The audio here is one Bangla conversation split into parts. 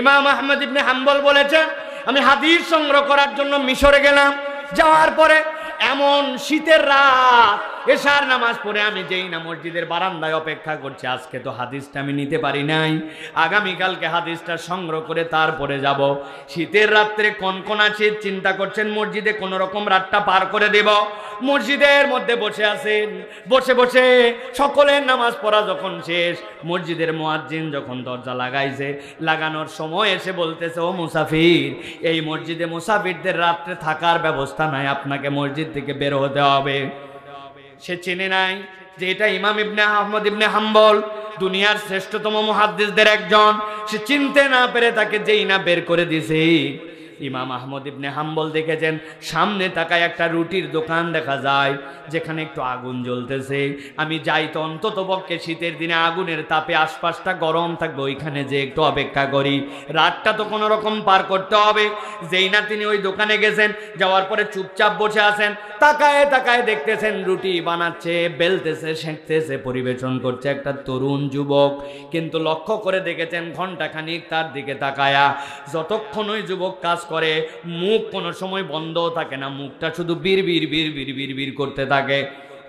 ইমাম আহমদ ইবনে হাম্বল বলেছেন, আমি হাদিস সংগ্রহ করার জন্য মিশরে গেলাম। যাওয়ার পরে এমন শীতের রাত, এশার নামাজ পড়ে আমি যেই না মসজিদের বারান্দায় অপেক্ষা করছি, আজকে তো হাদিসটা আমি নিতে পারি নাই, আগামীকালকে হাদিসটা সংগ্রহ করে তারপরে যাব। শীতের রাত্রে কনকনা শীত, চিন্তা করছেন মসজিদে কোন রকম রাতটা পার করে দেব। মসজিদের মধ্যে বসে আছেন, বসে বসে সকলের নামাজ পড়া যখন শেষ, মসজিদের মুয়াজ্জিন যখন দরজা লাগাইছে, লাগানোর সময় এসে বলতেছে, ও মুসাফির, এই মসজিদে মুসাফিরদের রাত্রে থাকার ব্যবস্থা নাই, আপনাকে মসজিদ থেকে বের হতে হবে। সে চেনে নাই যে এটা ইমাম ইবনে আহমদ ইবনে হাম্বল, দুনিয়ার শ্রেষ্ঠতম মুহাদ্দিসদের একজন। সে চিনতে না পেরে তাকে যেই না বের করে দিছে, ইমাম আহমদ ইবনে হাম্বল দেখেছেন সামনে তাকায় একটা রুটির দোকান দেখা যায়, যেখানে একটু আগুন জ্বলতেছে। আমি যাই তো অন্তত পক্ষে শীতের দিনে আগুনের তাপে আশপাশটা গরম থাকবে, ওইখানে যে একটু অপেক্ষা করি, রাতটা তো কোনো রকম পার করতে হবে। যেই না তিনি ওই দোকানে গেছেন, যাওয়ার পরে চুপচাপ বসে আছেন, তাকায় তাকায় দেখতেছেন রুটি বানাচ্ছে, বেলতেছে, সেঁকতেছে, পরিবেশন করছে একটা তরুণ যুবক। কিন্তু লক্ষ্য করে দেখেছেন ঘন্টাখানিক তার দিকে তাকায়া, যতক্ষণ ওই যুবক কাজ করে মুখ কোনো সময় বন্ধও থাকে না, মুখটা শুধু বিড় বিড় বিড় বিড় বিড় বিড় করতে থাকে।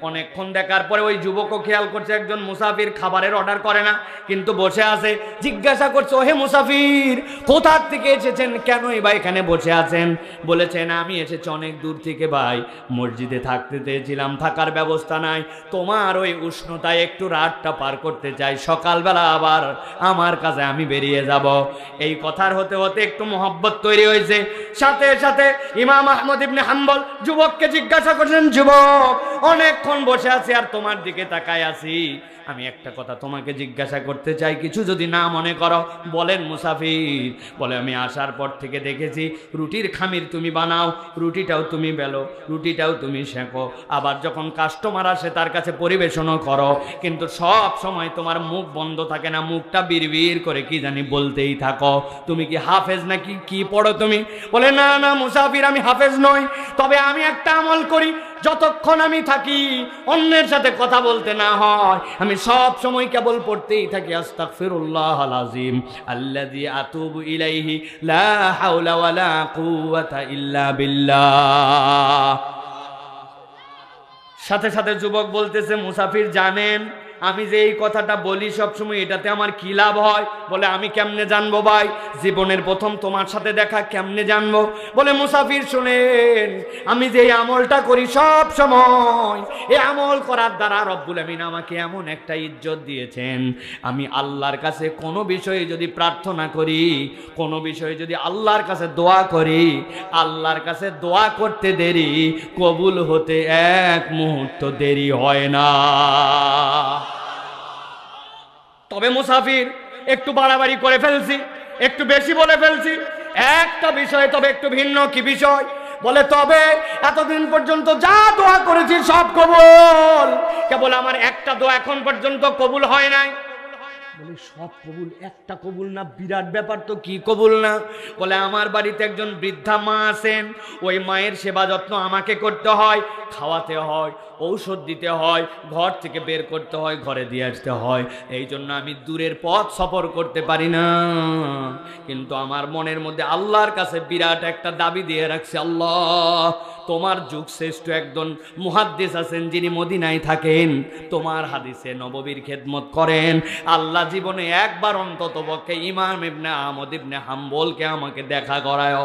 অনেকক্ষণ দেখার পরে ওই যুবকও খেয়াল করছে একজন মুসাফির খাবারের অর্ডার করে না, কিন্তু বসে আছে। জিজ্ঞাসা করছে, ওহে মুসাফির, কোথা থেকে এসেছেন, কেনই বা এখানে বসে আছেন? বলেছেন, আমি এসেছি অনেক দূর থেকে ভাই, মসজিদে থাকতে চেয়েছিলাম, থাকার ব্যবস্থা নাই, তোমার ওই উষ্ণতায় একটু রাতটা পার করতে চাই, সকালবেলা আবার আমার কাছে আমি বেরিয়ে যাব। এই কথার হতে হতে একটু মহব্বত তৈরি হয়েছে। সাথে সাথে ইমাম আহমদ ইবনে হাম্বল যুবককে জিজ্ঞাসা করছেন, যুবক, অনেকক্ষণ বসে আছি আর তোমার দিকে তাকায় আছি, আমি একটা কথা তোমাকে জিজ্ঞাসা করতে চাই, কিছু যদি না মনে করো বলেন। মুসাফির বলে, আমি আসার পর থেকে দেখেছি রুটির খামির তুমি বানাও, রুটিটাও তুমি বেলো, রুটিটাও তুমি সেঁকো, আবার যখন কাস্টমার আসে তার কাছে পরিবেশনও করো, কিন্তু সব সময় তোমার মুখ বন্ধ থাকে না, মুখটা বিড়বিড় করে কি জানি বলতেই থাকো। তুমি কি হাফেজ নাকি কি পড়ো তুমি? বলে, না না মুসাফির, আমি হাফেজ নই, তবে আমি একটা আমল করি, যতক্ষণ আমি থাকি অন্যের সাথে কথা বলতে না হয়, আমি সব সময় কেবল পড়তেই থাকি আস্তাগফিরুল্লাহাল আযীম আল্লাযী আতুবু ইলাইহি লা হাওলা ওয়ালা কুওয়াতা ইল্লা বিল্লাহ। সাথে সাথে যুবক বলতেছে, মুসাফির জানেন আমি যে এই কথাটা বলি সবসময়, এটাতে আমার কি লাভ হয়? বলে, আমি কেমনে জানবো ভাই, জীবনের প্রথম তোমার সাথে দেখা, কেমনে জানবো? বলে, মুসাফির শুনেন, আমি যে এই আমলটা করি সব সময়, এই আমল করার দ্বারা রব্বুল আমিন আমাকে এমন একটা ইজ্জত দিয়েছেন, আমি আল্লাহর কাছে কোনো বিষয়ে যদি প্রার্থনা করি, কোনো বিষয়ে যদি আল্লাহর কাছে দোয়া করি, আল্লাহর কাছে দোয়া করতে দেরি, কবুল হতে এক মুহূর্ত দেরি হয় না। তবে মুসাফির, একটু বাড়াবাড়ি করে ফেলছি, একটু বেশি বলে ফেলছি, একটা বিষয় তবে একটু ভিন্ন। কি বিষয়? বলে, তবে এতদিন পর্যন্ত যা দোয়া করেছি সব কবুল, কেবল আমার একটা দোয়া এখন পর্যন্ত কবুল হয় নাই। বলে, সব কবুল, একটা কবুল না? বিরাট ব্যাপার তো, কি কবুল না? বলে, আমার বাড়িতে একজন বৃদ্ধা মা আছেন, ওই মায়ের সেবা যত্ন আমাকে করতে হয়, খাওয়াতে হয়, ঔষধ দিতে হয়, ঘর থেকে বের করতে হয়, ঘরে দিয়ে আসতে হয়, এই জন্য আমি দূরের পথ সফর করতে পারি না। কিন্তু আমার মনের মধ্যে আল্লাহর কাছে বিরাট একটা দাবি দিয়ে রাখছি, আল্লাহ, তোমার যুগ শ্রেষ্ঠ একজন মুহাদ্দিস আছেন যিনি মদিনায় থাকেন, তোমার হাদিসে নববীর খেদমত করেন, আল্লাহ জীবনে একবার অন্তত পক্ষে ইমাম ইবনে আহমদ ইবনে হাম্বলকে আমাকে দেখা করায়।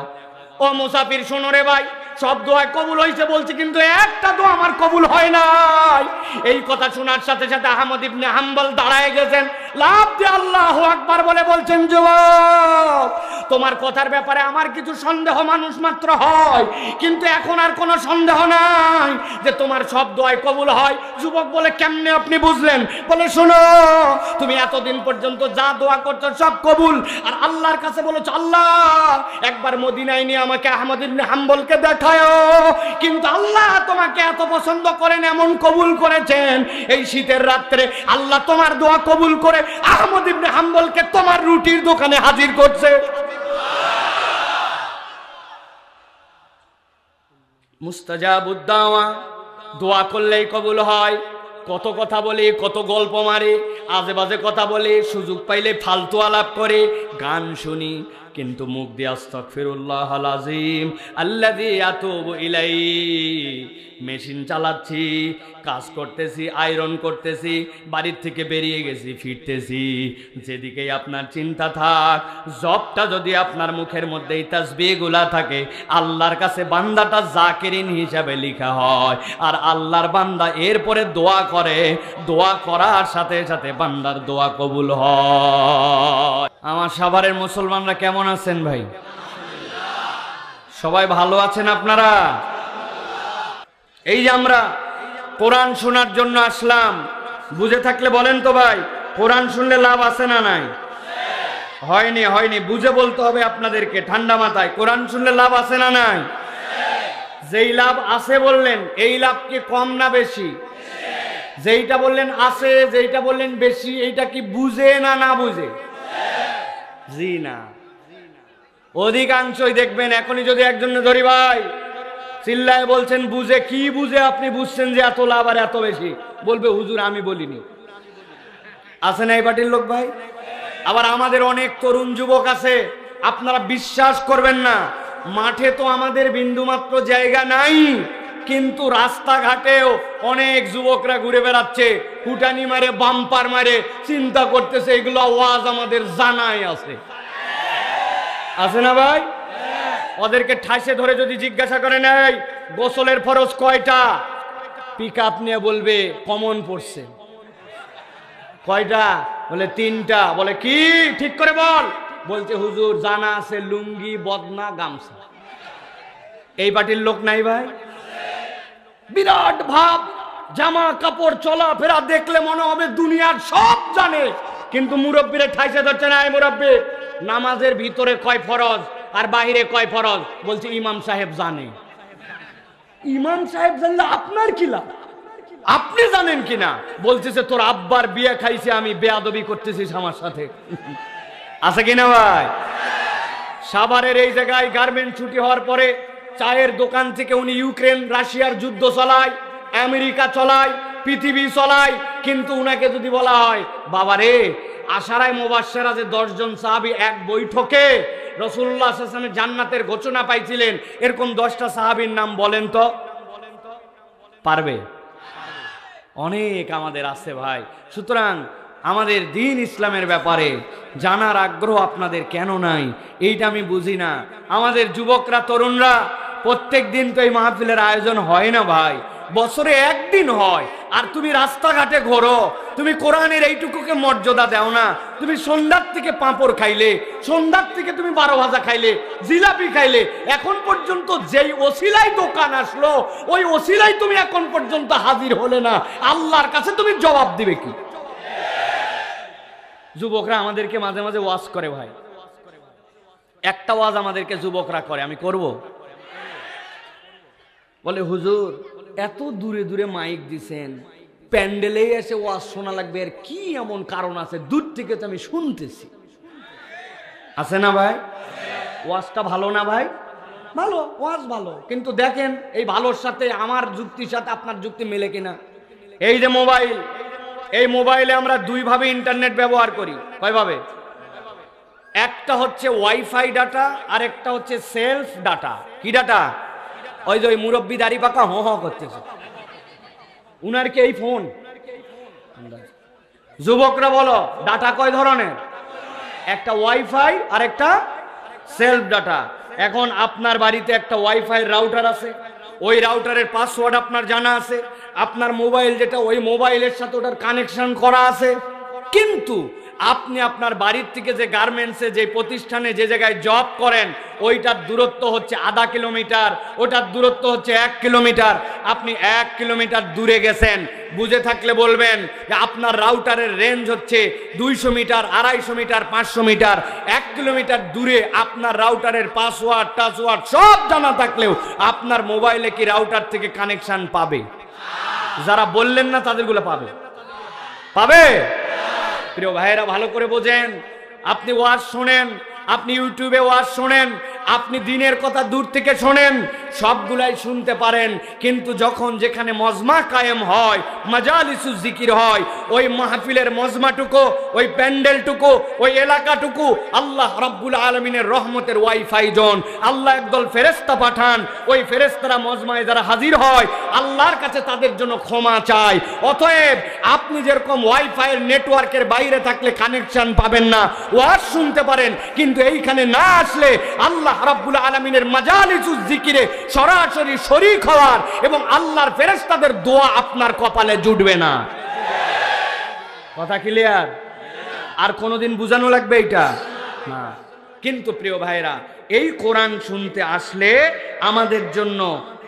ও মুসাফির শোনো রে ভাই, সব দোয়া কবুল হয়েছে বলছি, কিন্তু একটা দোয়া আমার কবুল হয় নাই। এই কথা শোনার সাথে সাথে আহমদ ইবনে হাম্বল দাঁড়ায় গেছেন, লাফ দিয়ে আল্লাহু আকবার বলে বলছেন, যুবক, তোমার কথার ব্যাপারে আমার কিছু সন্দেহ মানুষ মাত্র হয়, কিন্তু এখন আর কোনো সন্দেহ নাই যে তোমার সব দোয়াই কবুল হয়। যুবক বলে, কেমনে আপনি বুঝলেন? বলে, শোনো, তুমি এতদিন পর্যন্ত যা দোয়া করছো সব কবুল, আর আল্লাহর কাছে বলেছো, আল্লাহ একবার মদিনায় নিয়ে আমাকে আহমদ ইবনে হাম্বলকে দেখায়, কিন্তু আল্লাহ তোমাকে এত পছন্দ করেন, এমন কবুল করেছেন, এই শীতের রাত্রে আল্লাহ তোমার দোয়া কবুল করে আহমদ ইবনে হাম্বলকে তোমার রুটির দোকানে হাজির করছে। মুস্তাজাবুদ দাওয়া, দোয়া করলেই কবুল হয়। কত কথা বলে, কত গল্প মারে, আজে বাজে কথা বলে, সুযোগ পাইলে ফালতু আলাপ করে, গান শুনি, কিন্তু মুখ দিয়ে আস্তাগফিরুল্লাহাল আযীম আল্লাযী আতুবু ইলাইহি। মেশিন চালাচ্ছি, কাজ করতেছি, আয়রন করতেছি, বাড়ির থেকে বেরিয়ে গেছি, ফিরতেছি, যেদিকেই আপনার চিন্তা থাক, জবটা যদি আপনার মুখের মধ্যে এই তাসবিহগুলা থাকে, আল্লাহর কাছে বান্দাটা জাকিরিন হিসাবে লেখা হয়। আর আল্লাহর বান্দা এরপরে দোয়া করে, দোয়া করার সাথে সাথে বান্দার দোয়া কবুল হয়। আমার সাভারের মুসলমানরা কেমন আছেন ভাই? সবাই ভালো আছেন আপনারা? এই যে আমরা কোরআন শোনার জন্য আসলাম, বুঝে থাকলে বলেন তো ভাই, কোরআন শুনলে লাভ আছে না নাই? হয়নি, বুঝে বলতে হবে আপনাদেরকে ঠান্ডা মাথায়। কোরআন শুনলে লাভ আছে না নাই? যেই লাভ আছে বললেন, এই লাভ কি কম না বেশি? যেইটা বললেন আছে, যেইটা বললেন বেশি, এইটা কি বুঝে না না বুঝে? জি না, অধিকাংশই দেখবেন এখনই যদি একজন ধরি ভাই চিল্লায় বলছেন বুঝে, কি বুঝে আপনি বুঝছেন যে এত লাভ আর এত বেশি? বলবে হুজুর আমি বলিনি। আছে না এই পার্টির লোক ভাই? আবার আমাদের অনেক তরুণ যুবক আছে, আপনারা বিশ্বাস করবেন না, মাঠে তো আমাদের বিন্দুমাত্র জায়গা নাই, কিন্তু রাস্তাঘাটেও অনেক যুবকরা ঘুরে বেড়াচ্ছে, ফুটানি মারে, বাম্পার মারে, চিন্তা করতেছে এগুলো ওয়াজ আমাদের জানাই আছে। আছে না ভাই? ওদেরকে ঠাসে ধরে যদি জিজ্ঞাসা করে নাই গোসলের ফরজ কয়টা, পিক আপ নিয়ে বলবে কমন পড়ছে। কয়টা? বলে 3টা। বলে কি ঠিক করে বল? বলছে হুজুর জানা আছে লুঙ্গি, বদনা, গামছা। এই পার্টির লোক নাই ভাই? বিরাট ভাব, জামা কাপড় চলাফেরা দেখলে মনে হবে দুনিয়ার সব জানে, কিন্তু মুরব্বীরে ঠাইসে ধরছে না। এই মুরব্বী, নামাজের ভিতরে কয় ফরজ আর বাহিরে কয় ফরজ? বলছে ইমাম সাহেব জানে। ইমাম সাহেব জানলে আপনার কি লাভ? আপনি জানেন কিনা? বলতেছে তোর আব্বার বিয়ে খাইছে, আমি বেয়াদবি করতেছিস আমার সাথে। আছে কিনা ভাই? সাভারের এই জায়গায় গার্মেন্ট ছুটি হওয়ার পরে চায়ের দোকান থেকে উনি ইউক্রেন রাশিয়ার যুদ্ধ চালায়, আমেরিকা চলায়, পৃথিবী চলায়, কিন্তু উনাকে যদি বলা হয় বাবারে আশারায়ে মুবাশশারা যে 10 জন সাহাবী এক বৈঠকে রাসূলুল্লাহ সাল্লাল্লাহু আলাইহি ওয়াসাল্লাম জান্নাতের ঘোষণা পাইছিলেন, এরকম 10টা সাহাবীর নাম বলেন তো। পারবে? অনেক আমাদের আছে ভাই। সুতরাং আমাদের দ্বীন ইসলামের ব্যাপারে জানার আগ্রহ আপনাদের কেন নাই এইটা আমি বুঝি না। আমাদের যুবকরা, তরুণরা, প্রত্যেক দিন তো এই মাহফিলের আয়োজন হয় না ভাই, বছরে একদিন হয়। আর তুমি রাস্তাঘাটে ঘোরো, তুমি কোরআনের এইটুকুকে মর্যাদা দাও না। তুমি সন্ধ্যার থেকে পাঁপড় খাইলে, সন্ধ্যার থেকে তুমি 12 ভাজা খাইলে, জিলাপি খাইলে, এখন পর্যন্ত যেই ওসিলাই দোকান আসলো ওই ওসিলাই তুমি এখন পর্যন্ত হাজির হলে না, আল্লাহর কাছে তুমি জবাব দিবে কি? যুবকরা আমাদেরকে মাঝে মাঝে ওয়াজ করে ভাই, একটা ওয়াজ আমাদেরকে যুবকরা করে, আমি করব? বলে হুজুর এত দূরে দূরে মাইক দিছেন, প্যান্ডেলে এসে ওয়াজ শোনা লাগবে, আর কি এমন কারণ আছে? দূর থেকে তো আমি শুনতেছি। আছে না ভাই? ওয়াজটা ভালো না ভাই? ভালো, ওয়াজ ভালো, কিন্তু দেখেন এই ভালোর সাথে আমার যুক্তির সাথে আপনার যুক্তি মেলে কিনা। এই যে মোবাইল, এই মোবাইলে আমরা 2 ভাবে ইন্টারনেট ব্যবহার করি। কয়ভাবে? একটা হচ্ছে ওয়াইফাই ডাটা, আর একটা হচ্ছে সেলফ ডাটা। কি ডাটা? ওই যে ওই মুরব্বী দাড়ি পাকা হ হ করতেছে, উনার কি এই ফোন? যুবকরা বলো ডাটা কয় ধরনের? একটা ওয়াইফাই আর একটা সেলফ ডাটা। এখন আপনার বাড়িতে একটা ওয়াইফাই রাউটার আছে, ওই রাউটারের পাসওয়ার্ড আপনার জানা আছে, আপনার মোবাইল যেটা ওই মোবাইলের সাথে ওটার কানেকশন করা আছে, কিন্তু আপনি আপনার বাড়ির থেকে যে গার্মেন্টসে, যে প্রতিষ্ঠানে, যে জায়গায় জব করেন, ওইটার দূরত্ব হচ্ছে আধা কিলোমিটার, ওটার দূরত্ব হচ্ছে 1 কিলোমিটার। আপনি 1 কিলোমিটার দূরে গেছেন, বুঝে থাকলে বলবেন যে আপনার রাউটারের রেঞ্জ হচ্ছে 200 মিটার, 250 মিটার, 500 মিটার। 1 কিলোমিটার দূরে আপনার রাউটারের পাসওয়ার্ড টাসওয়ার্ড সব জানা থাকলেও আপনার মোবাইলে কি রাউটার থেকে কানেকশন পাবে? যারা বললেন না তাদেরগুলো পাবে? পাবে? প্রিয় ভাইয়েরা ভালো করে বোঝেন, আপনি ওয়াজ শোনেন, আপনি ইউটিউবে ওয়াজ শোনেন, আপনি দিনের কথা দূর থেকে শোনেন, সবগুলাই শুনতে পারেন, কিন্তু যখন যেখানে মজমা কায়েম হয়, মাজালিসুজ জিকির হয়, ওই মাহফিলের মজমাটুকু, ওই প্যান্ডেলটুকু, ওই এলাকাটুকু আল্লাহ রাব্বুল আলামিনের রহমতের ওয়াইফাই জোন। আল্লাহ একদল ফেরেশতা পাঠান, ওই ফেরেশতারা মজমায় যারা হাজির হয় আল্লাহর কাছে তাদের জন্য ক্ষমা চায়। অতএব আপনি যেরকম ওয়াইফাইয়ের নেটওয়ার্কের বাইরে থাকলে কানেকশন পাবেন না, ওয়াজ শুনতে পারেন, কিন্তু এইখানে না আসলে আল্লাহ রাব্বুল আলামিনের মাজালিসুজ জিকিরে সরাসরি শরীক হওয়ার এবং আল্লাহর ফেরেশতাদের দোয়া আপনার কপালে জুটবে না। কথা ক্লিয়ার? আর কোনোদিন বুঝানো লাগবে এটা না। কিন্তু প্রিয় ভাইরা, এই কোরআন শুনতে আসলে আমাদের জন্য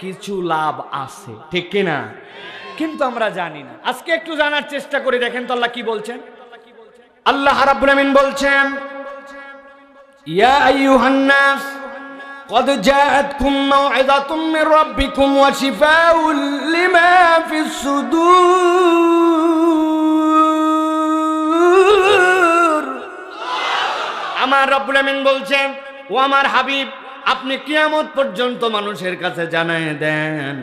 কিছু লাভ আছে, ঠিক কিনা? কিন্তু আমরা জানি না। আজকে একটু জানার চেষ্টা করে দেখেন তো আল্লাহ কি বলছেন। আল্লাহ রাব্বুল আমিন বলছেন, ইয়া আইয়ুহান নাস قد جاءتكم موعظة من ربكم وشفاء لما في الصدور। আমার রব্বুল আমিন বলছেন, ও আমার হাবিব, আপনি কিয়ামত পর্যন্ত মানুষের কাছে জানায় দেন,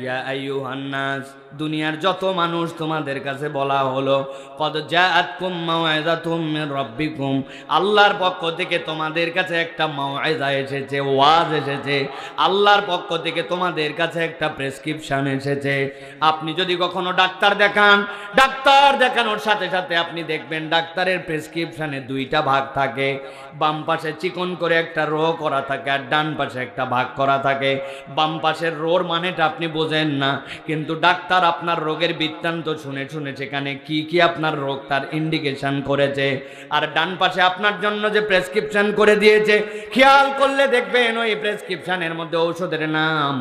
ইয়া আইয়ুহান নাস, দুনিয়ার যত মানুষ তোমাদের কাছে বলা হলো, কদ জাআতকুম মাউইযাতুম মির রাব্বিকুম, আল্লাহর পক্ষ থেকে তোমাদের কাছে একটা মাউইযা এসেছে, ওয়াজ এসেছে, আল্লাহর পক্ষ থেকে তোমাদের কাছে একটা প্রেসক্রিপশন এসেছে। আপনি যদি কখনো ডাক্তার দেখান, ডাক্তার দেখানোর সাথে সাথে আপনি দেখবেন ডাক্তারের প্রেসক্রিপশনে দুইটা ভাগ থাকে, বাম পাশে চিকন করে একটা রো করা থাকে আর ডান পাশে একটা ভাগ করা থাকে। বাম পাশের রোর মানেটা আপনি বোঝেন না, কিন্তু ডাক্তার আপনার রোগের বৃত্তান্ত শুনে শুনে সেখানে কি কি আপনার রোগ তার ইন্ডিকেশন করেছে, আর ডান পাশে আপনার জন্য যে প্রেসক্রিপশন করে দিয়েছে, খেয়াল করলে দেখবেন ওই প্রেসক্রিপশনের মধ্যে ঔষধের নাম,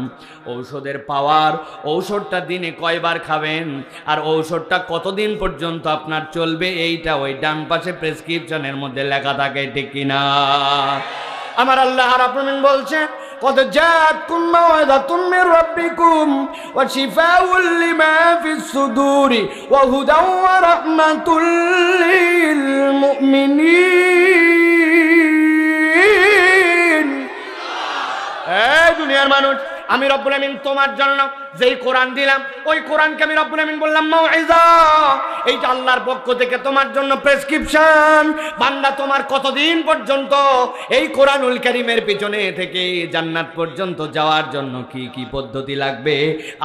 ঔষধের পাওয়ার, ঔষধটা দিনে কয়বার খাবেন আর ঔষধটা কতদিন পর্যন্ত আপনার চলবে, এইটা ওই ডান পাশে প্রেসক্রিপশনের মধ্যে লেখা থাকে, ঠিক কিনা? আমার আল্লাহ রাব্বুল আমিন বলছেন, قد جاءتكم موعظة من ربكم وشفاء لما في الصدور وهدى ورحمة للمؤمنين। এই দুনিয়ার মানুষ, আমি রব্বুল আমিন তোমার জন্য যেই কোরআন দিলাম, ওই কোরআনকে আমি রব্বুল আমিন বললাম মাউইযা, এইটা আল্লাহর পক্ষ থেকে তোমার জন্য প্রেসক্রিপশন। বান্দা, তোমার কতদিন পর্যন্ত এই কোরআনুল কারীমের পিছনে থেকে জান্নাত পর্যন্ত যাওয়ার জন্য কি কি পদ্ধতি লাগবে,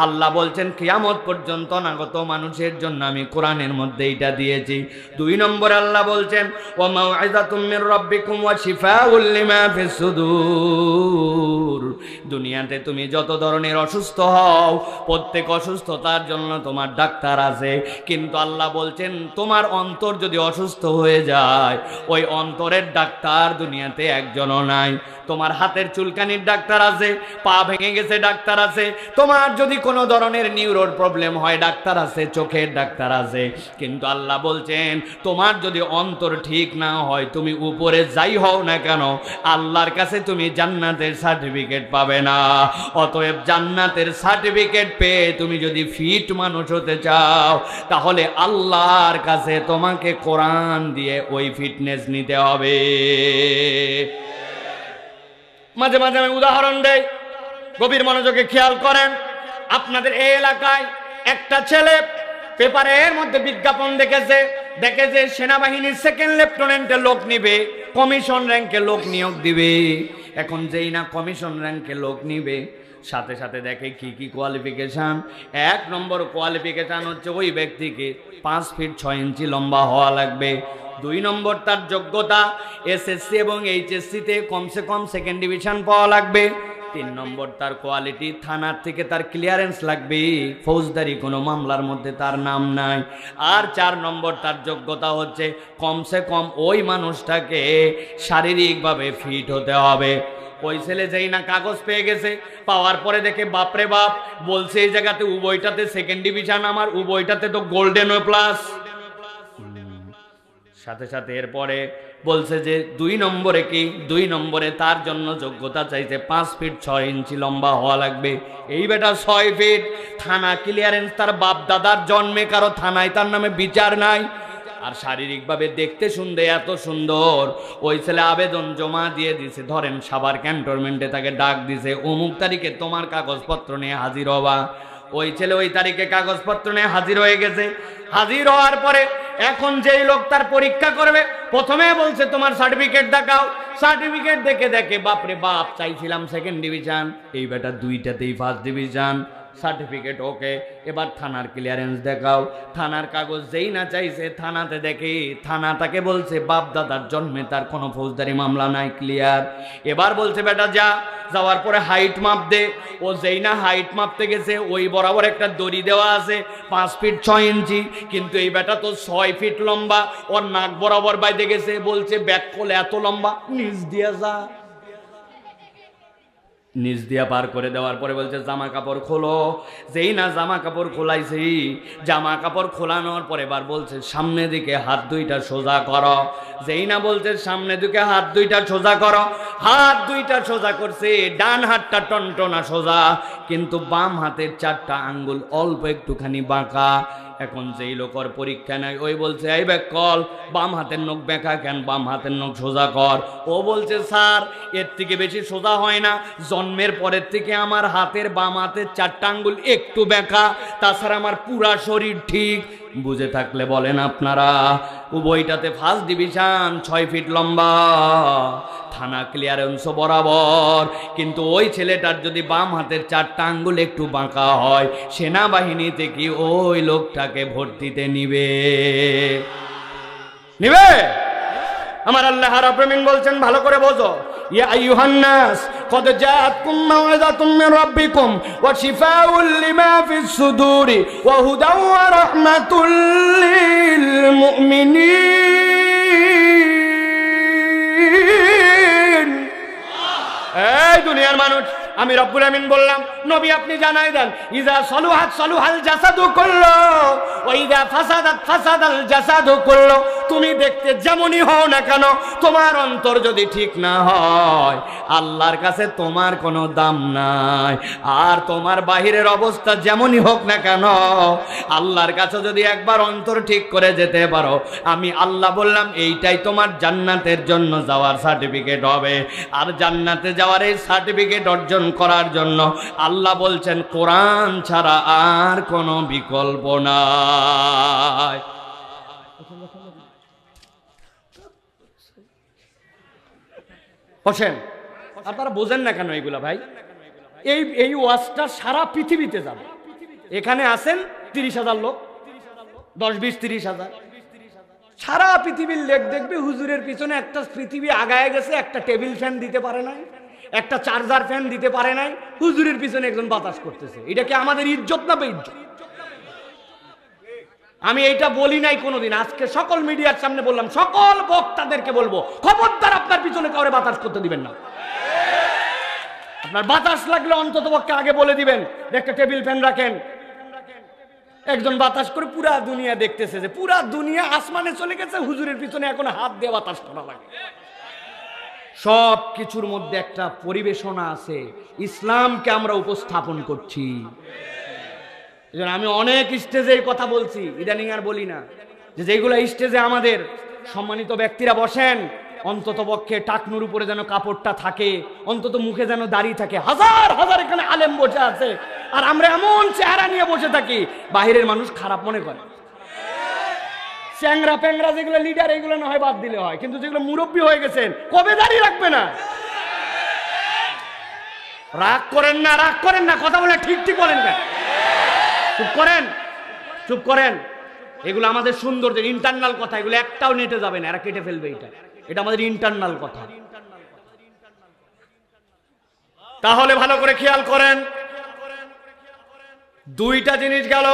আল্লাহ বলছেন কিয়ামত পর্যন্ত নাগত মানুষের জন্য আমি কোরআনের মধ্যে এটা দিয়েছি। 2 নম্বর আল্লাহ বলছেন, ওয়া মাউইযাতুম মির রাব্বিকুম ওয়া শিফাউল লিমা ফিস সুদূর। দুনিয়াতে তুমি যত ধরনের অসুস্থ হও, প্রত্যেক অসুস্থতার জন্য তোমার ডাক্তার আছে, কিন্তু আল্লাহ বলছেন তোমার অন্তর যদি অসুস্থ হয়ে যায়, ওই অন্তরের ডাক্তার দুনিয়াতে একজনও নাই। তোমার হাতের চুলকানির ডাক্তার আছে, পা ভেঙে গেছে ডাক্তার আছে, তোমার যদি কোনো ধরনের নিউরোর প্রবলেম হয় ডাক্তার আছে, চোখের ডাক্তার আছে, কিন্তু আল্লাহ বলছেন তোমার যদি অন্তর ঠিক না হয়, তুমি উপরে যাই হও না কেন, আল্লাহর কাছে তুমি জান্নাতের সার্টিফিকেট পাবে না। অতএব জান্নাতের সার্টিফিকেট পেয়ে তুমি যদি ফিট মানুষ হতে চাও, তাহলে আল্লাহর কাছে তোমাকে কোরআন দিয়ে ওই ফিটনেস নিতে হবে। মাঝে মাঝে আমি উদাহরণ দেই, গভীর মনোযোগে খেয়াল করেন। আপনাদের এই এলাকায় একটা ছেলে পেপারের মধ্যে বিজ্ঞাপন দেখেছে সেনাবাহিনীর 2nd লেফটেন্যান্টের লোক নিবে, কমিশন র্যাঙ্কে লোক নিয়োগ দিবে। এখন যেই না কমিশন র্যাঙ্কে লোক নিবে, সাথে সাথে দেখে কি কি কোয়ালিফিকেশন। 1 নম্বর কোয়ালিফিকেশন হচ্ছে ওই ব্যক্তিকে 5 ফিট 6 ইঞ্চি লম্বা হওয়া লাগবে। 2 নম্বর তার যোগ্যতা, এসএসসি এবং এইচএসসিতে কমসে কম 2nd ডিভিশন পাওয়া লাগবে। 3 নম্বর তার কোয়ালিটি, থানার থেকে তার ক্লিয়ারেন্স লাগবে, ফৌজদারি কোনো মামলার মধ্যে তার নাম নাই। আর 4 নম্বর তার যোগ্যতা হচ্ছে কমসে কম ওই মানুষটাকে শারীরিকভাবে ফিট হতে হবে। ওই ছেলে যেই না কাগজ পেয়ে গেছে, পাওয়ার পরে দেখে বাপরে বাপ, বলছে এই জায়গাতে উভয়টাতে 2nd ডিভিশন, আমার উভয়টাতে তো গোল্ডেন প্লাস। সাথে সাথে এরপরে বলছে যে 2 নম্বরে কি, 2 নম্বরে তার জন্য যোগ্যতা চাইছে 5 ফিট 6 ইঞ্চি লম্বা হওয়া লাগবে। এই বেটা 6 ফিট, থানা ক্লিয়ারেন্স তার বাপ দাদার জন্মে, কারো থানায় তার নামে বিচার নাই। আর শারীরিকভাবে দেখতে শুনতে এত সুন্দর। ওই ছেলে আবেদন জমা দিয়ে দিছে, ধরেন সাভার ক্যান্টনমেন্টে তাকে ডাক দিছে, অমুক তারিখে তোমার কাগজপত্র নিয়ে হাজির হবা। ওই ছেলে ওই তারিখে কাগজপত্র নিয়ে হাজির হয়ে গেছে। হাজির হওয়ার পরে এখন যেই লোক তার পরীক্ষা করবে, প্রথমে বলছে তোমার সার্টিফিকেট দেখাও। সার্টিফিকেট দেখে বাপরে বাপ, চাইছিলাম সেকেন্ড ডিভিশন, এই বেটা দুইটাতেই ফার্স্ট ডিভিশন। সার্টিফিকেট ওকে, এবার থানার ক্লিয়ারেন্স দেখাও। থানার কাগজ যেই না চাইছে, থানাতে দেখে থানা তাকে বলছে বাপ দাদার জন্মে তার কোনো ফৌজদারি মামলা নাই, ক্লিয়ার। এবার বলছে বেটা যা, যাওয়ার পরে হাইট মাপ দে। ও যেই না হাইট মাপতে গেছে, ওই বরাবর একটা দড়ি দেওয়া আছে 5 ফিট 6 ইঞ্চি, কিন্তু এই বেটা তো 6 ফিট লম্বা, ওর নাক বরাবর বাইতে গেছে। বলছে ব্যাক কোল এত লম্বা, নিচ দিয়া যা। নিচ দিয়া পার করে দেওয়ার পরে বলছে জামা কাপড় খোলো। যেই না জামা কাপড় খোলাইছি, জামা কাপড় খোলানোর পরে এবার বলছে সামনে দিকে হাত দুইটা সোজা করো। যেই না বলছে সামনে দিকে হাত দুইটা সোজা করো, হাত দুইটা সোজা করছে। ডান হাতটা টনটনা সোজা, কিন্তু বাম হাতের 4টা আঙ্গুল অল্প একটুখানি বাঁকা। এখন যেই লোকর পরীক্ষা নাই, ওই বলছে এই ব্যাক কল, বাম হাতের নখ বেঁকা কেন, বাম হাতের নখ সোজা কর। ও বলছে স্যার এর থেকে বেশি সোজা হয় না, জন্মের পরের থেকে আমার হাতের বাম হাতের 4টা আঙ্গুল একটু বেঁকা, তাছাড়া আমার পুরা শরীর ঠিক। বুঝে থাকলে বলেন আপনারা। উভয়টাতে ফার্স্ট ডিভিশন, 6 ফিট লম্বা, থানা ক্লিয়ারেন্স বরাবর। কিন্তু ওই ছেলেটার যদি বাম হাতের 4টা আঙ্গুল একটু বাঁকা হয়, সেনাবাহিনীতে কি ওই লোকটাকে ভর্তিতে নিবে? নিবে? আমার আল্লাহ রাব্বুল আলামিন বলছেন, ভালো করে বোঝো, ইয়া আইয়ুহান নাস কদ জাআতকুম মাউইযাতুম মির রাব্বিকুম ওয়া শিফাউল লিমা ফিস সুদুরি ওয়া হুদাও ওয়া রাহমাতুল লিল মুমিনিন। এই দুনিয়ার মানুষ, আমি রব্বুল আমিন বললাম, নবী আপনি জানাই দেন, ইজা সলুহাত সলুহাল জাসাদু কুল্লু ওয়া ইজা ফাসাদাত ফাসাদাল জাসাদু কুল্লু। তুমি দেখতে যেমনই হও না কেন, তোমার অন্তর যদি ঠিক না হয়, আল্লাহর কাছে তোমার কোনো দাম নাই। আর তোমার বাহিরের অবস্থা যেমনই হোক না কেন, আল্লাহর কাছে যদি একবার অন্তর ঠিক করে যেতে পারো, আমি আল্লাহ বললাম এইটাই তোমার জান্নাতের জন্য যাওয়ার সার্টিফিকেট হবে। আর জান্নাতে যাওয়ার এই সার্টিফিকেট অর্জন করার জন্য আল্লাহ বলছেন কোরআন ছাড়া আর কোনো বিকল্প নাই। হোসেন, আপনারা বোঝেন না কেন এইগুলা ভাই? এই ওয়াজটা সারা পৃথিবীতে যাবে। এখানে আছেন 30,000 লোক, 10, 20, 30,000। সারা পৃথিবীর লোক দেখবে হুজুরের পিছনে একটা পৃথিবী আগায় গেছে, একটা টেবিল ফ্যান দিতে পারে নাই, একটা চার্জার ফ্যান দিতে পারে নাই, হুজুরের পিছনে একজন বাতাস করতেছে। এটা কি আমাদের ইজ্জত না বেইজ্জত? আমি এইটা বলি নাই কোনোদিন, আজকে সকল মিডিয়ার সামনে বললাম, সকল বক্তাদেরকে বলবো, খবরদার আপনার পিছনে কাউরে বাতাস করতে দিবেন না। আপনার বাতাস লাগলে অন্তত পক্ষে আগে বলে দিবেন একটা টেবিল ফ্যান রাখেন। একজন বাতাস করে পুরা দুনিয়া দেখতেছে যে পুরা দুনিয়া আসমানে চলে গেছে, হুজুরের পিছনে এখন হাত দিয়ে বাতাস করা লাগে। সব কিছুর মধ্যে একটা পরিবেশনা আছে, ইসলামকে আমরা উপস্থাপন করছি। আমি অনেক স্টেজে এই কথা বলছি, ইদানিং আর বলি না, যে যেগুলো স্টেজে আমাদের সম্মানিত ব্যক্তিরা বসেন, অন্তত পক্ষে টাকনুর উপরে যেন কাপড়টা থাকে, অন্তত মুখে যেন দাড়ি থাকে। হাজার হাজার এখানে আলেম বসে আছে, আর আমরা এমন চেহারা নিয়ে বসে থাকি, বাহিরের মানুষ খারাপ মনে করে। চ্যাংরা প্যাংরা যেগুলো লিডার, এগুলো না হয় বাদ দিলে হয়, কিন্তু যেগুলো মুরব্বী হয়ে গেছেন, কবে দাঁড়িয়ে রাখবে না? রাগ করেন না, রাগ করেন না, কথা বলে ঠিক ঠিক বলেন কেন? চুপ করেন, চুপ করেন। এগুলো আমাদের সৌন্দর্যের ইন্টারনাল কথা, এগুলো একটাও নেটে যাবে না, এরা কেটে ফেলবে। এটা আমাদের ইন্টারনাল কথা। তাহলে ভালো করে খেয়াল করেন, দুইটা জিনিস গেল।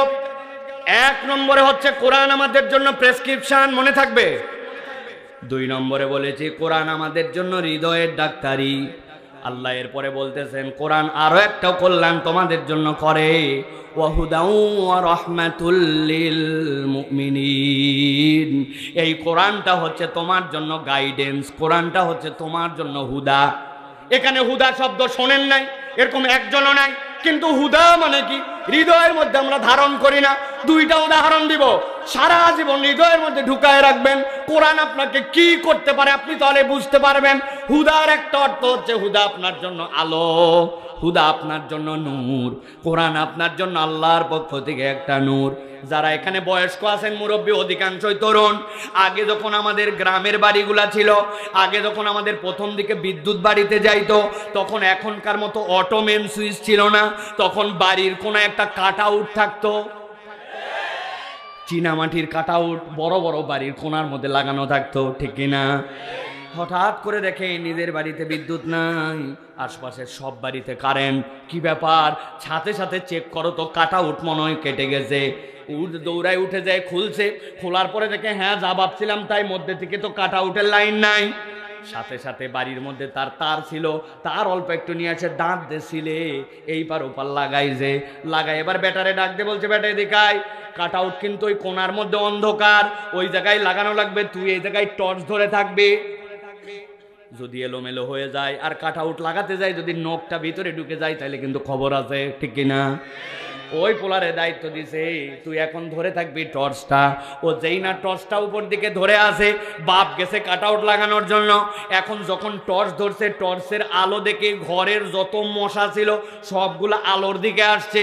1 নম্বরে হচ্ছে কোরআন আমাদের জন্য প্রেসক্রিপশন, মনে থাকবে। 2 নম্বরে বলেছি কোরআন আমাদের জন্য হৃদয়ের ডাক্তারি। আল্লাহ এরপরে বলতেছেন কোরআন আরো একটা কল্যাণ তোমাদের জন্য করে, ওয়াহুদাউ ওয়া রাহমাতুল লিল মুমিনিন। এই কোরআনটা হচ্ছে তোমার জন্য গাইডেন্স, কোরআনটা হচ্ছে তোমার জন্য হুদা। এখানে হুদা শব্দ শোনেন নাই, এরকম একজনও নাই, কিন্তু হুদা মানে কি হৃদয়ের মধ্যে আমরা ধারণ করি না। 2টা উদাহরণ দিব। সারা জীবন হৃদয়ের মধ্যে ঢুকায় রাখবেন। কোরআন আপনাকে কি করতে পারে আপনি তাহলে বুঝতে পারবেন। হুদার একটা অর্থ হচ্ছে হুদা আপনার জন্য আলো, হুদা আপনার জন্য নূর। কোরআন আপনার জন্য আল্লাহর পক্ষ থেকে একটা নূর। যারা এখানে বয়স্ক আছেন, মুরব্বী, অধিকাংশই তরুণ। আগে যখন আমাদের গ্রামের বাড়িগুলা ছিল, আগে যখন আমাদের প্রথম দিকে বিদ্যুৎ বাড়িতে যাইতো, তখন এখনকার মতো অটো মেন সুইচ ছিল না। তখন বাড়ির কোনো একটা কাট আউট থাকতো, চীনামাটির কাট আউট, বড় বড় বাড়ির কোণার মধ্যে লাগানো থাকতো, ঠিক কিনা? হঠাৎ করে দেখে নিজের বাড়িতে বিদ্যুৎ নাই, আশপাশের সব বাড়িতে কারেন্ট। কি ব্যাপার? সাথে সাথে চেক করো তো, কাট আউট মনে হয় কেটে গেছে। দৌড়ায় উঠে যায়, খুলছে, খোলার পরে দেখে হ্যাঁ যা ভাবছিলাম তাই, মধ্যে থেকে তো কাট আউটের লাইন নাই। সাথে সাথে বাড়ির মধ্যে তার ছিল, তার অল্প একটু নিয়ে আসে, দাঁত দিছিলে এইবার ওপার লাগাই এবার ব্যাটারে ডাক দিয়ে বলছে, ব্যাটারি দেখাই কাট আউট কিন্তু ওই কোণার মধ্যে অন্ধকার, ওই জায়গায় লাগানো লাগবে, তুই এই জায়গায় টর্চ ধরে থাকবি। যদি এলোমেলো হয়ে যায় আর কাট আউট লাগাতে যায়, যদি নখটা ভিতরে ঢুকে যায় তাহলে কিন্তু খবর আছে, ঠিক কিনা? ওই পোলারে দায়িত্ব দিছে, তুই এখন ধরে থাকবি টর্চটা। ও যেই না টর্চটা উপর দিকে ধরে আসে, বাপ গেছে কাট আউট লাগানোর জন্য। এখন যখন টর্চ ধরছে, টর্চের আলো দেখে ঘরের যত মশা ছিল সবগুলো আলোর দিকে আসছে।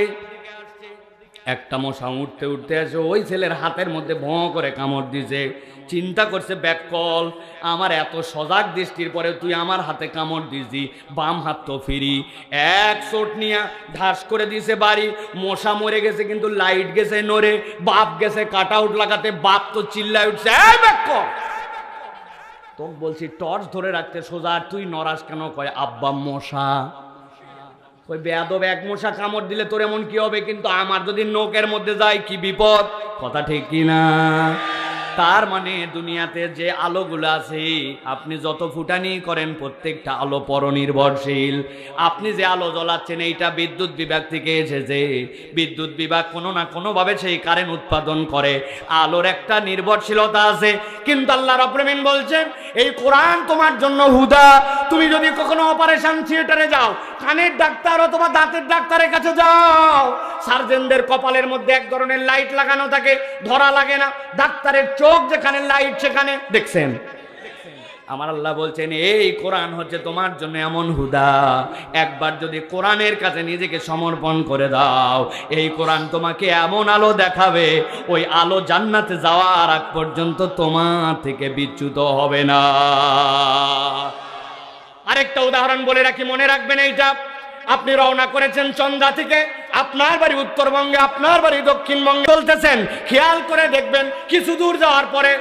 একটা মশা উঠতে উঠতে আসে, ওই ছেলের হাতের মধ্যে ভঁ করে কামড় দিছে। চিন্তা করছে ব্যাককল, আমার এত সজাগ দৃষ্টির পরে তুই আমার হাতে কামড় দিছি, বাম হাত তো ফিরি। এক চোট নিয়ে ঢাস করে দিছে বাড়ি, মশা মরে গেছে কিন্তু লাইট গেছে নড়ে। বাপ গেছে কাট আউট লাগাতে, বাপ তো চিল্লায় উঠছে, এই ব্যাককল তোকে বলছি টর্চ ধরে রাখতে সোজা, আর তুই নড়াস কেন? কয় আব্বা মশা। ওই বেয়াদব, এক মশা কামড় দিলে তোর এমন কি হবে, কিন্তু আমার যদি নখের মধ্যে যায় কি বিপদ। কথা ঠিক কিনা? তার মানে দুনিয়াতে যে আলোগুলো আছে, আপনি যত ফুটানি করেন প্রত্যেকটা আলো পরনির্ভরশীল। আপনি যে আলো জ্বলাচ্ছেন এইটা বিদ্যুৎ বিভাগ থেকে এসেছে। বিদ্যুৎ বিভাগ কোনো না কোনোভাবে সেই কারেন্ট উৎপাদন করে, আলোর একটা নির্ভরশীলতা আছে। কিন্তু আল্লাহ রাব্বুল আলামিন বলছেন, এই কোরআন তোমার জন্য হুদা। তুমি যদি কখনো অপারেশন থিয়েটারে যাও, কানের ডাক্তার অথবা দাঁতের ডাক্তারের কাছে যাও, সার্জনদের কপালের মধ্যে এক ধরনের লাইট লাগানো থাকে, ধরা লাগে না। ডাক্তারের চোখ যেখানে, লাইট সেখানে, দেখছেন? আমার আল্লাহ বলছেন এই কোরআন হচ্ছে তোমার জন্য এমন হুদা। একবার যদি কোরআনের কাছে নিজেকে সমর্পণ করে দাও, এই কোরআন তোমাকে এমন আলো দেখাবে, ওই আলো জান্নাতে যাওয়ার আগ পর্যন্ত তোমার থেকে বিচ্যুত হবে না। আরেকটা উদাহরণ বলে রাখি, মনে রাখবেন এইটা। আপনি রওনা করেছেন চন্দা থেকে, আপনার বাড়ি উত্তরবঙ্গে, আপনার বাড়ি দক্ষিণবঙ্গে চলতেছেন। খেয়াল করে দেখবেন কিছু দূর যাওয়ার পরে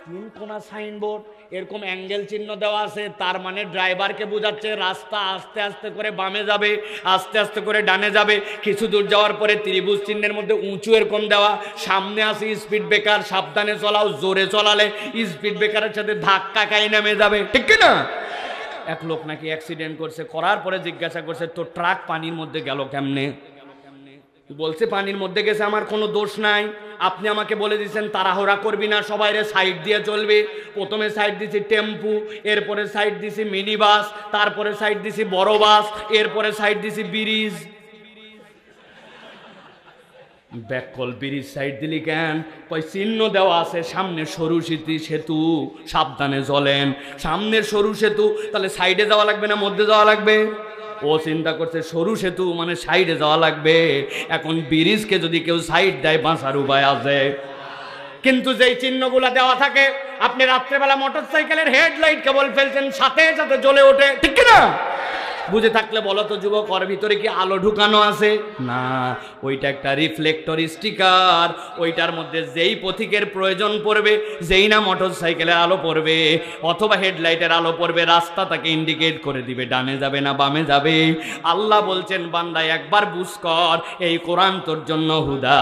তিন কোনা সাইনবোর্ড, এরকম অ্যাঙ্গেল চিহ্ন দেওয়া আছে। তার মানে ড্রাইভারকে বোঝাচ্ছে রাস্তা আস্তে আস্তে করে বামে যাবে, আস্তে আস্তে করে ডানে যাবে। কিছু দূর যাওয়ার পরে ত্রিভুজ চিহ্নের মধ্যে উঁচু এরকম দেওয়া, সামনে আছে স্পিড ব্রেকার, সাবধানে চলাও, জোরে চলালে স্পিড ব্রেকারের সাথে ধাক্কা খাই নেমে যাবে, ঠিক না? এক লোক নাকি অ্যাক্সিডেন্ট করছে, করার পরে জিজ্ঞাসা করছে, তো ট্রাক পানির মধ্যে গেল কেমনে? বলছে পানির মধ্যে গেছে, আমার কোনো দোষ নাই। আপনি আমাকে বলে দিয়েছেন তাড়াহুড়া করবি না, সবাইরে সাইড দিয়ে চলবে। প্রথমে সাইড দিছি টেম্পু, এরপরে সাইড দিছি মিনি বাস, তারপরে সাইড দিছি বড় বাস, এরপরে সাইড দিছি ব্রিজ। ব্যাককল, ব্রিজ সাইড দিলি কেন? কই চিহ্ন দেওয়া আছে সামনে সরু সেতু, সাবধানে চলেন। সামনের সরু সেতু, তাহলে সাইডে যাওয়া লাগবে না মধ্যে যাওয়া লাগবে? ও চিন্তা করছে সরু সেতু মানে সাইডে যাওয়া লাগবে। এখন ব্রিজকে যদি কেউ সাইড দেয় বাঁচার উপায় আছে, কিন্তু যেই চিহ্নগুলা দেওয়া থাকে, আপনি রাত্রেবেলা মোটরসাইকেলের হেডলাইট কেবল ফেলছেন, সাথে সাথে জ্বলে ওঠে, ঠিক না? বুঝে থাকলে বলো তো যুবক, ওর ভিতরে কি আলো ঢুকানো আছে? না, ওইটা একটা রিফ্লেক্টর স্টিকার। ওইটার মধ্যে যেই পথিকের প্রয়োজন পড়বে, যেই না মোটরসাইকেলের আলো পড়বে অথবা হেডলাইটের আলো পড়বে, রাস্তা তাকে ইন্ডিকেট করে দিবে, ডানে যাবে না বামে যাবে। আল্লাহ বলছেন, বান্দা একবার বুঝ কর, এই কোরআন তোর জন্য হুদা।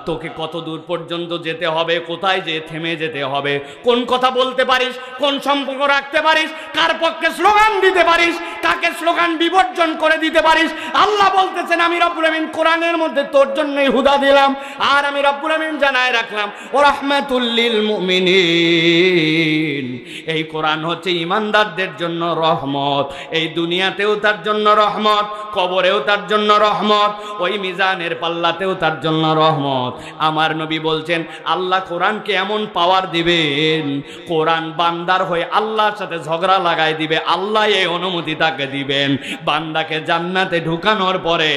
তোকে কত দূর পর্যন্ত যেতে হবে, কোথায় যে থেমে যেতে হবে, কোন কথা বলতে পারিস, কোন সম্পর্ক রাখতে পারিস, কার পক্ষে স্লোগান দিতে পারিস, কাকে স্লোগান বিবর্জন করে দিতে পারিস। আল্লাহ বলতেছেন আমি রব্বুল আমিন কোরআনের মধ্যে তোর জন্যই হুদা দিলাম, আর আমি রব্বুল আমিন জানায় রাখলাম ও রাহমাতুল লিল মুমিনিন। এই কোরআন হচ্ছে ইমানদারদের জন্য রহমত, এই দুনিয়াতেও তার জন্য রহমত, কবরেও তার জন্য রহমত, ওই মিজানের পাল্লাতেও তার জন্য রহমত। আমার নবী বলছেন আল্লাহ কোরআনকে এমন পাওয়ার দিবেন, কোরআন বান্দার হয়ে আল্লাহর সাথে ঝগড়া লাগাই দিবে, আল্লাহ এই অনুমতি তাকে দিবেন বান্দাকে জান্নাতে ঢুকানোর পরে,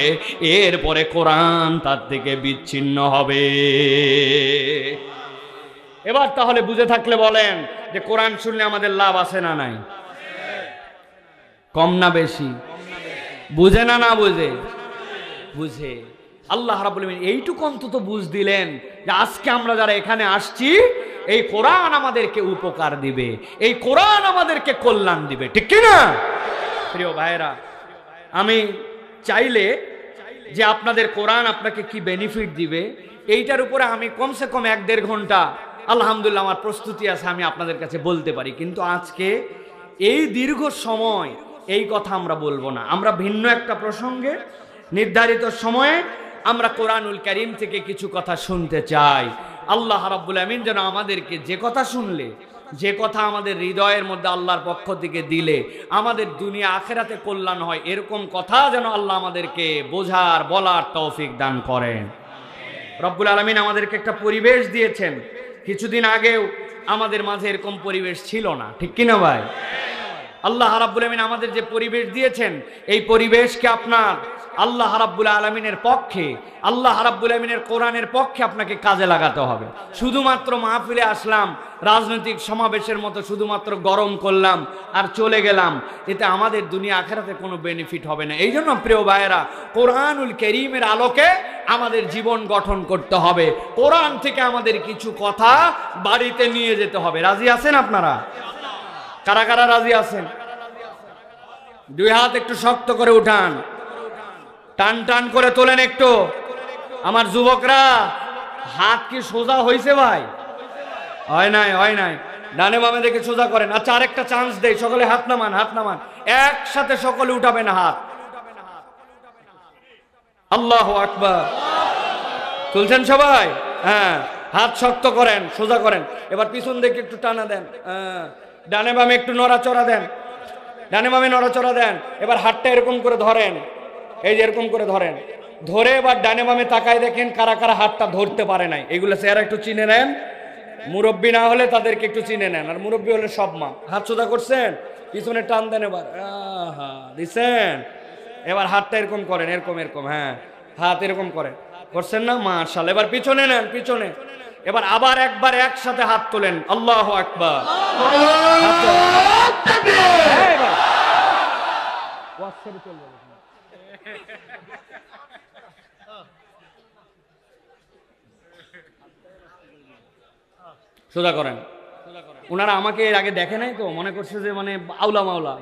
এরপরে কোরআন তার থেকে বিচ্ছিন্ন হবে। এবার তাহলে বুঝে থাকলে বলেন যে কোরআন শুনলে আমাদের লাভ আছে না নাই? কম না বেশি? বুঝে না বুঝে? বুঝে। আল্লাহ রাব্বুল আমিন এইটুকু অন্তত বুঝ দিলেন যে আজকে আমরা যারা এখানে আসছি, এই কোরআন আমাদেরকে উপকার দিবে, এই কোরআন আমাদেরকে কল্যাণ দিবে, ঠিক কি না? প্রিয় ভাইরা, আমি চাইলে যে আপনাদের কোরআন আপনাকে কি বেনিফিট দিবে এইটার উপরে আমি কমসে কম 1-1.5 ঘন্টা আলহামদুলিল্লাহ আমার প্রস্তুতি আছে, আমি আপনাদের কাছে বলতে পারি। কিন্তু আজকে এই দীর্ঘ সময় এই কথা আমরা বলবো না, আমরা ভিন্ন একটা প্রসঙ্গে নির্ধারিত সময়ে আমরা কোরআনুল কারীম থেকে কিছু কথা শুনতে চাই। আল্লাহ রাব্বুল আমিন যেন আমাদেরকে যে কথা শুনলে, যে কথা আমাদের হৃদয়ের মধ্যে আল্লাহর পক্ষ থেকে দিলে আমাদের দুনিয়া আখেরাতে কল্যাণ হয়, এরকম কথা যেন আল্লাহ আমাদেরকে বোঝার বলার তৌফিক দান করেন। রব্বুল আলামিন আমাদেরকে একটা পরিবেশ দিয়েছেন, কিছুদিন আগেও আমাদের মাঝে এরকম পরিবেশ ছিল না, ঠিক কিনা ভাই? আল্লাহ রাব্বুল আমিন আমাদের যে পরিবেশ দিয়েছেন, এই পরিবেশকে আপনার আল্লাহ রাব্বুল আলামিনের পক্ষে, আল্লাহ রাব্বুল আমিনের কোরআনের পক্ষে আপনাকে কাজে লাগাতে হবে। শুধুমাত্র মাহফিলে আসলাম, রাজনৈতিক সমাবেশের মতো শুধুমাত্র গরম করলাম আর চলে গেলাম, এতে আমাদের দুনিয়া আখেরাতে কোনো বেনিফিট হবে না। এই জন্য প্রিয় ভাইয়েরা, কোরআনুল কারীমের আলোকে আমাদের জীবন গঠন করতে হবে, কোরআন থেকে আমাদের কিছু কথা বাড়িতে নিয়ে যেতে হবে। রাজি আছেন আপনারা? কারা কারা রাজি আছেন? 2 হাত একটু শক্ত করে উঠান, টান টান করে তোলেন একটু। আমার যুবকরা, হাত কি সোজা হয়েছে ভাই? হয় নাই, হয় নাই। ডানে বামে দেখে সোজা করেন। আচ্ছা, আরেকটা চান্স দেই, সকলে হাত নামান, হাত নামান, একসাথে সকলে উঠাবেন হাত। আল্লাহু আকবার। তুলছেন সবাই? হ্যাঁ, হাত শক্ত করেন, সোজা করেন। এবার পিছন দিকে একটু টানা দেন, ডানে বামে একটু নড়াচড়া দেন, ডানে বামে নড়াচড়া দেন। এবার হাতটা এরকম করে ধরেন, এই যে এরকম করে ধরেন, ধরে এবার ডানে বামে তাকায় দেখেন কারা কারা হাতটা ধরতে পারে নাই। এগুলো চেহারা একটু চিনে নেন, মুরব্বী না হলে তাদেরকে একটু চিনে নেন, আর মুরব্বী হলে সব মা। হাত সোজা করছেন, পিছনে টান দেন, এবার দিচ্ছেন। এবার হাতটা এরকম করেন, এরকম এরকম, হ্যাঁ হাত এরকম করেন, করছেন না? মাশাআল্লাহ। এবার পিছনে নেন, পিছনে। এবার আবার একবার একসাথে হাত তোলেন, আল্লাহু আকবার। সোজা করেন। ওনারা আমাকে এর আগে দেখে নাই তো, মনে করছে যে মানে আউলা মাওলা।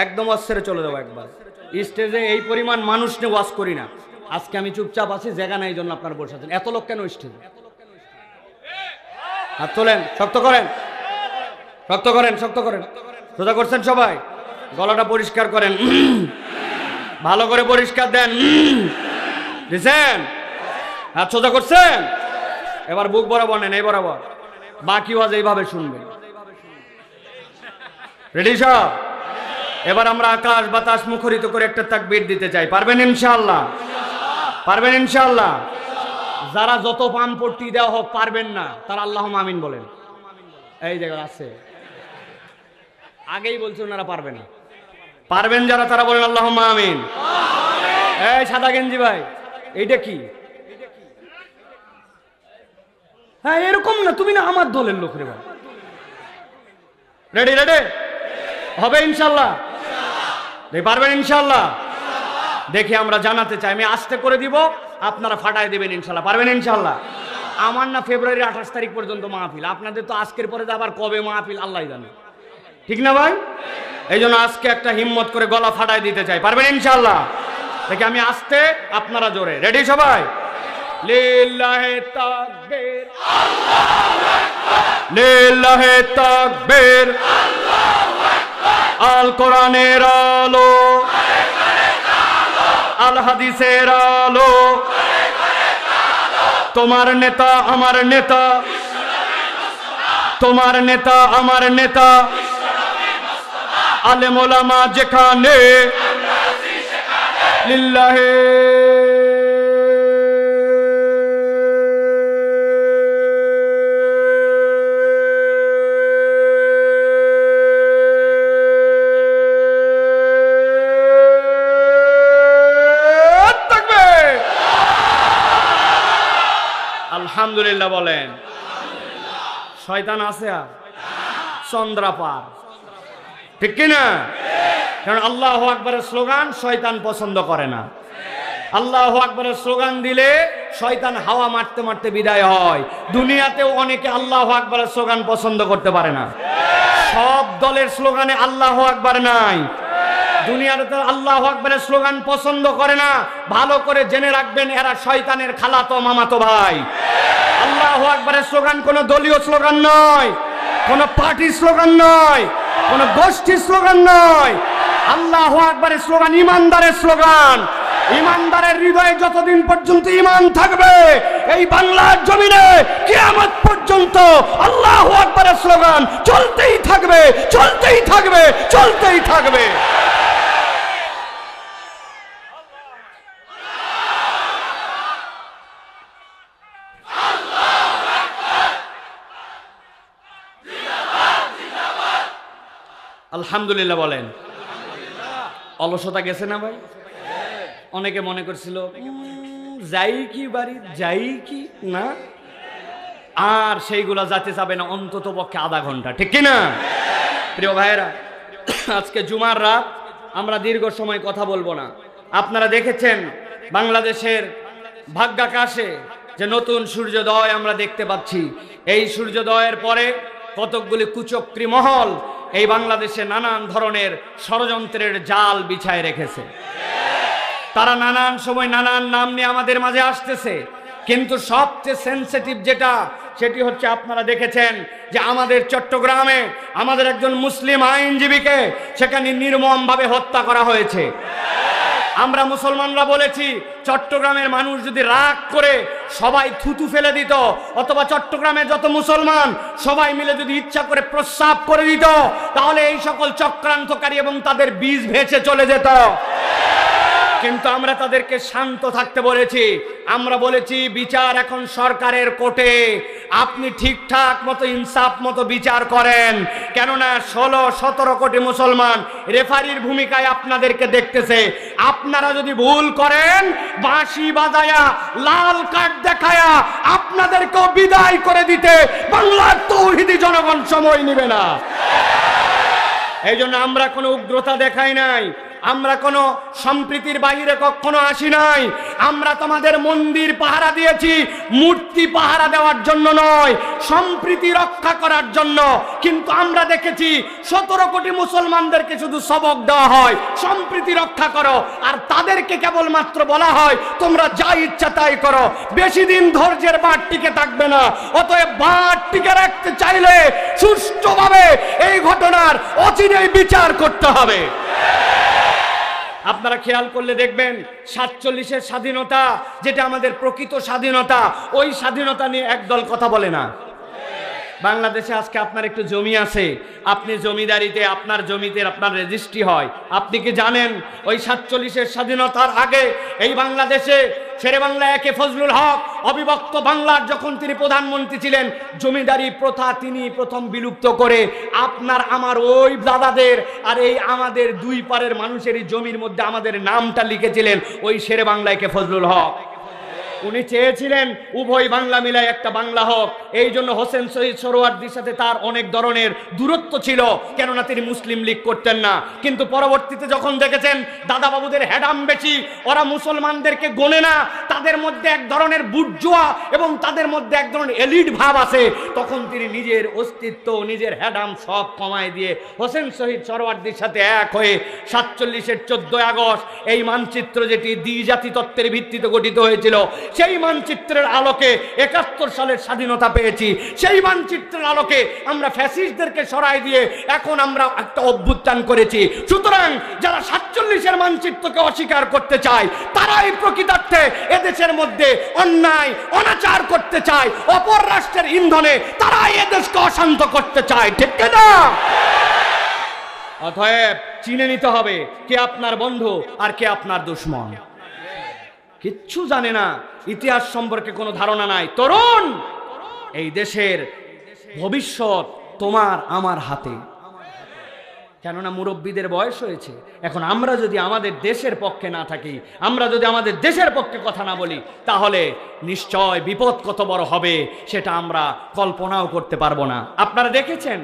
একদম অস্থিরে চলে যাবো একবার। স্টেজে এই পরিমাণ মানুষ নিয়ে ওয়াজ করি না। আজকে আমি চুপচাপ আছি, জায়গা নাই জন্য আপনারা বসে আছেন। এত লোক কেন স্টেজে? হাত তোলেন, শক্ত করেন, শক্ত করেন, শক্ত করেন। সোজা করছেন সবাই? গলাটা পরিষ্কার করেন, ভালো করে পরিষ্কার দেন, দিছেন? হাত সোজা করছেন? এবার বুক বরাবর নেন, এই বরাবর। বাকি ওয়াজ এইভাবে শুনবেন। রেডি সব? এবার আমরা আকাশ বাতাস মুখরিত করে একটা তাকবীর দিতে চাই। পারবেন ইনশাআল্লাহ? পারবেন ইনশাআল্লাহ? যারা যত পান পট্টি দেওয়া হোক পারবেন না, তারা আল্লাহুম্মা আমিন বলেন। এই জায়গা আছে, আগেই বলছে ওনারা পারবে না। পারবেন যারা, তারা বলেন আল্লাহুম্মা আমিন। এই সাদা গেঞ্জি ভাই, এইটা কি? হ্যাঁ এরকম না, তুমি না আমার দলের লোক রে ভাই। রেডি? রেডি হবে ইনশাআল্লাহ? পারবেন ইনশাআল্লাহ? দেখে আমরা জানাতে চাই। আমি আস্তে করে দিব, আপনারা ফাটায় দেবেন ইনশাআল্লাহ। পারবেন ইনশাআল্লাহ? আমার না ফেব্রুয়ারি 28 তারিখ পর্যন্ত মাহফিল, আপনাদের তো আজকের পরে আবার কবে মাহফিল আল্লাহ জানে, ঠিক না ভাই? এই জন্য আজকে একটা হিম্মত করে গলা ফাটায় দিতে চাই। পারবেন ইনশাআল্লাহ? দেখে আমি আস্তে, আপনারা জোরে। রেডি সবাই? লিল্লাহে তাকবীর, লিল্লাহে তাকবীর, আল কোরআনের আলো, আল হাদিসের আলো, তোমার নেতা আমার নেতা, তোমার নেতা আমার নেতা, আলেম ওলামা যেখানে, লিল্লাহে আলহামদুলিল্লাহ বলেন। শয়তান আছে আর চন্দ্রাপার, ঠিক কিনা? কারণ আল্লাহু আকবারের স্লোগান শয়তান পছন্দ করে না। আল্লাহু আকবারের স্লোগান দিলে শয়তান হাওয়া মারতে মারতে বিদায় হয়। দুনিয়াতেও অনেকে আল্লাহু আকবারের স্লোগান পছন্দ করতে পারে না। সব দলের স্লোগানে আল্লাহু আকবার নাই। দুনিয়াতে আল্লাহু আকবারের স্লোগান পছন্দ করে না। ভালো করে জেনে রাখবেন, এরা শয়তানের খালাতো মামাতো ভাই। আল্লাহু আকবারের স্লোগান কোনো দলীয় স্লোগান নয়, কোনো পার্টির স্লোগান নয়, কোনো গোষ্ঠীর স্লোগান নয়। আল্লাহু আকবারের স্লোগান ইমানদারের স্লোগান। ইমানদারের হৃদয়ে যতদিন পর্যন্ত ঈমান থাকবে, এই বাংলার জমিনে কিয়ামত পর্যন্ত আল্লাহু আকবারের স্লোগান চলতেই থাকবে, চলতেই থাকবে, চলতেই থাকবে। আলহামদুলিল্লাহ বলেন। অলসতা গেছে না ভাই? অনেকে মনে করছিল যাই কি বাড়ি, যাই কি না, আর সেইগুলা যাতে যাবে না অন্তত পক্ষে আধা ঘন্টা, ঠিক কিনা? প্রিয় ভাইয়েরা, আজকে জুমার রাত, আমরা দীর্ঘ সময় কথা বলবো না। আপনারা দেখেছেন বাংলাদেশের ভাগ্যাকাশে যে নতুন সূর্যোদয় আমরা দেখতে পাচ্ছি। এই সূর্যোদয়ের পরে কতকগুলি কুচক্রী মহল এই বাংলাদেশে নানান ধরনের ষড়যন্ত্রের জাল বিছায় রেখেছে। তারা নানান সময় নানান নাম নিয়ে আমাদের মাঝে আসতেছে, কিন্তু সবচেয়ে সেনসিটিভ যেটা, সেটি হচ্ছে আপনারা দেখেছেন যে আমাদের চট্টগ্রামে আমাদের একজন মুসলিম আইনজীবীকে সেখানে নির্মমভাবে হত্যা করা হয়েছে। আমরা মুসলমানরা বলেছি, চট্টগ্রামের মানুষ যদি রাগ করে সবাই থুতু ফেলে দিত, অথবা চট্টগ্রামের যত মুসলমান সবাই মিলে যদি ইচ্ছা করে প্রস্রাব করে দিত, তাহলে এই সকল চক্রান্তকারী এবং তাদের বীজ ভেসে চলে যেত। কিন্তু আমরা তাদেরকে শান্ত থাকতে বলেছি। আমরা বলেছি বিচার এখন সরকারের কোর্টে, আপনি ঠিকঠাক মতো ইনসাফ মতো বিচার করেন, কেননা 16-17 কোটি মুসলমান রেফারির ভূমিকায় আপনাদেরকে দেখতেছে। আপনারা যদি ভুল করেন, বাঁশি বাজায়া লাল কার্ড দেখায়া আপনাদেরকেও বিদায় করে দিতে বাংলার তৌহিদি জনগণ সময় নেবে না। এই জন্য আমরা কোনো উগ্রতা দেখাই নাই, আমরা কোনো সম্প্রীতির বাইরে কখনো আসি নাই। আমরা তোমাদের মন্দির পাহারা দিয়েছি মূর্তি পাহারা দেওয়ার জন্য নয়, সম্প্রীতি রক্ষা করার জন্য। কিন্তু আমরা দেখেছি 17 কোটি মুসলমানদেরকে শুধু সবক দেওয়া হয় সম্প্রীতি রক্ষা করো, আর তাদেরকে কেবলমাত্র বলা হয় তোমরা যা ইচ্ছা তাই করো। বেশি দিন ধৈর্যের বাঁধ টিকে থাকবে না। অতএব বাঁধ টিকে রাখতে চাইলে সুষ্ঠুভাবে এই ঘটনার অচিরেই বিচার করতে হবে। আপনারা খেয়াল করলে দেখবেন 47-এর স্বাধীনতা, যেটা আমাদের প্রকৃত স্বাধীনতা, ওই স্বাধীনতা নিয়ে একদল কথা বলে না। বাংলাদেশে আজকে আপনার একটু জমি আছে, আপনি জমিদারিতে আপনার জমিতে আপনার রেজিস্ট্রি হয়। আপনি কি জানেন ওই 47-এর স্বাধীনতার আগে এই বাংলাদেশে শেরে বাংলা একে ফজলুল হক অবিভক্ত বাংলার যখন তিনি প্রধানমন্ত্রী ছিলেন, জমিদারি প্রথা তিনি প্রথম বিলুপ্ত করে আপনার আমার ওই দাদাদের আর এই আমাদের দুই পারের মানুষেরই জমির মধ্যে আমাদের নামটা লিখেছিলেন ওই শেরে বাংলা একে ফজলুল হক। উনি চেয়েছিলেন উভয় বাংলা মিলায় একটা বাংলা হোক। এই জন্য হোসেন শহীদ সোহরাওয়ার্দীর সাথে তার অনেক ধরনের দূরত্ব ছিল, কেননা তিনি মুসলিম লীগ করতেন না। কিন্তু পরবর্তীতে যখন দেখেছেন দাদা বাবুদের হেডাম বেশি, ওরা মুসলমানদেরকে গোনে না, তাদের মধ্যে এক ধরনের বুর্জোয়া এবং তাদের মধ্যে এক ধরনের এলিট ভাব আছে, তখন তিনি নিজের অস্তিত্ব নিজের হেডাম সব কমায় দিয়ে হোসেন শহীদ সোহরাওয়ার্দীর সাথে এক হয়ে 47-এর 14 আগস্ট এই মানচিত্র, যেটি দ্বিজাতি তত্ত্বের ভিত্তিতে গঠিত হয়েছিল, সেই মানচিত্রের আলোকে 71 সালের স্বাধীনতা পেয়েছি। সেই মানচিত্রের আলোকে আমরা ফ্যাসিস্টদেরকে সরাই দিয়ে এখন আমরা একটা অভ্যুত্থান করেছি। সুতরাং যারা 47-এর মানচিত্রকে অস্বীকার করতে চায় তারাই প্রকৃতার্থে এদেশের মধ্যে অন্যায় অনাচার করতে চায়, অপর রাষ্ট্রের ইন্ধনে তারাই এদেশকে অশান্ত করতে চায়, ঠিক না? অতএব চিনে নিতে হবে কে আপনার বন্ধু আর কে আপনার দুশমন। কিচ্ছু জানে না, ইতিহাস সম্পর্কে কোনো ধারণা নাই। তরুণ, এই দেশের ভবিষ্যৎ তোমার আমার হাতে। কেননা মুরব্বীদের বয়স হয়েছে। এখন আমরা যদি আমাদের দেশের পক্ষে না থাকি, আমরা যদি আমাদের দেশের পক্ষে কথা না বলি, তাহলে নিশ্চয় বিপদ কত বড় হবে সেটা আমরা কল্পনাও করতে পারবো না। আপনারা দেখেছেন,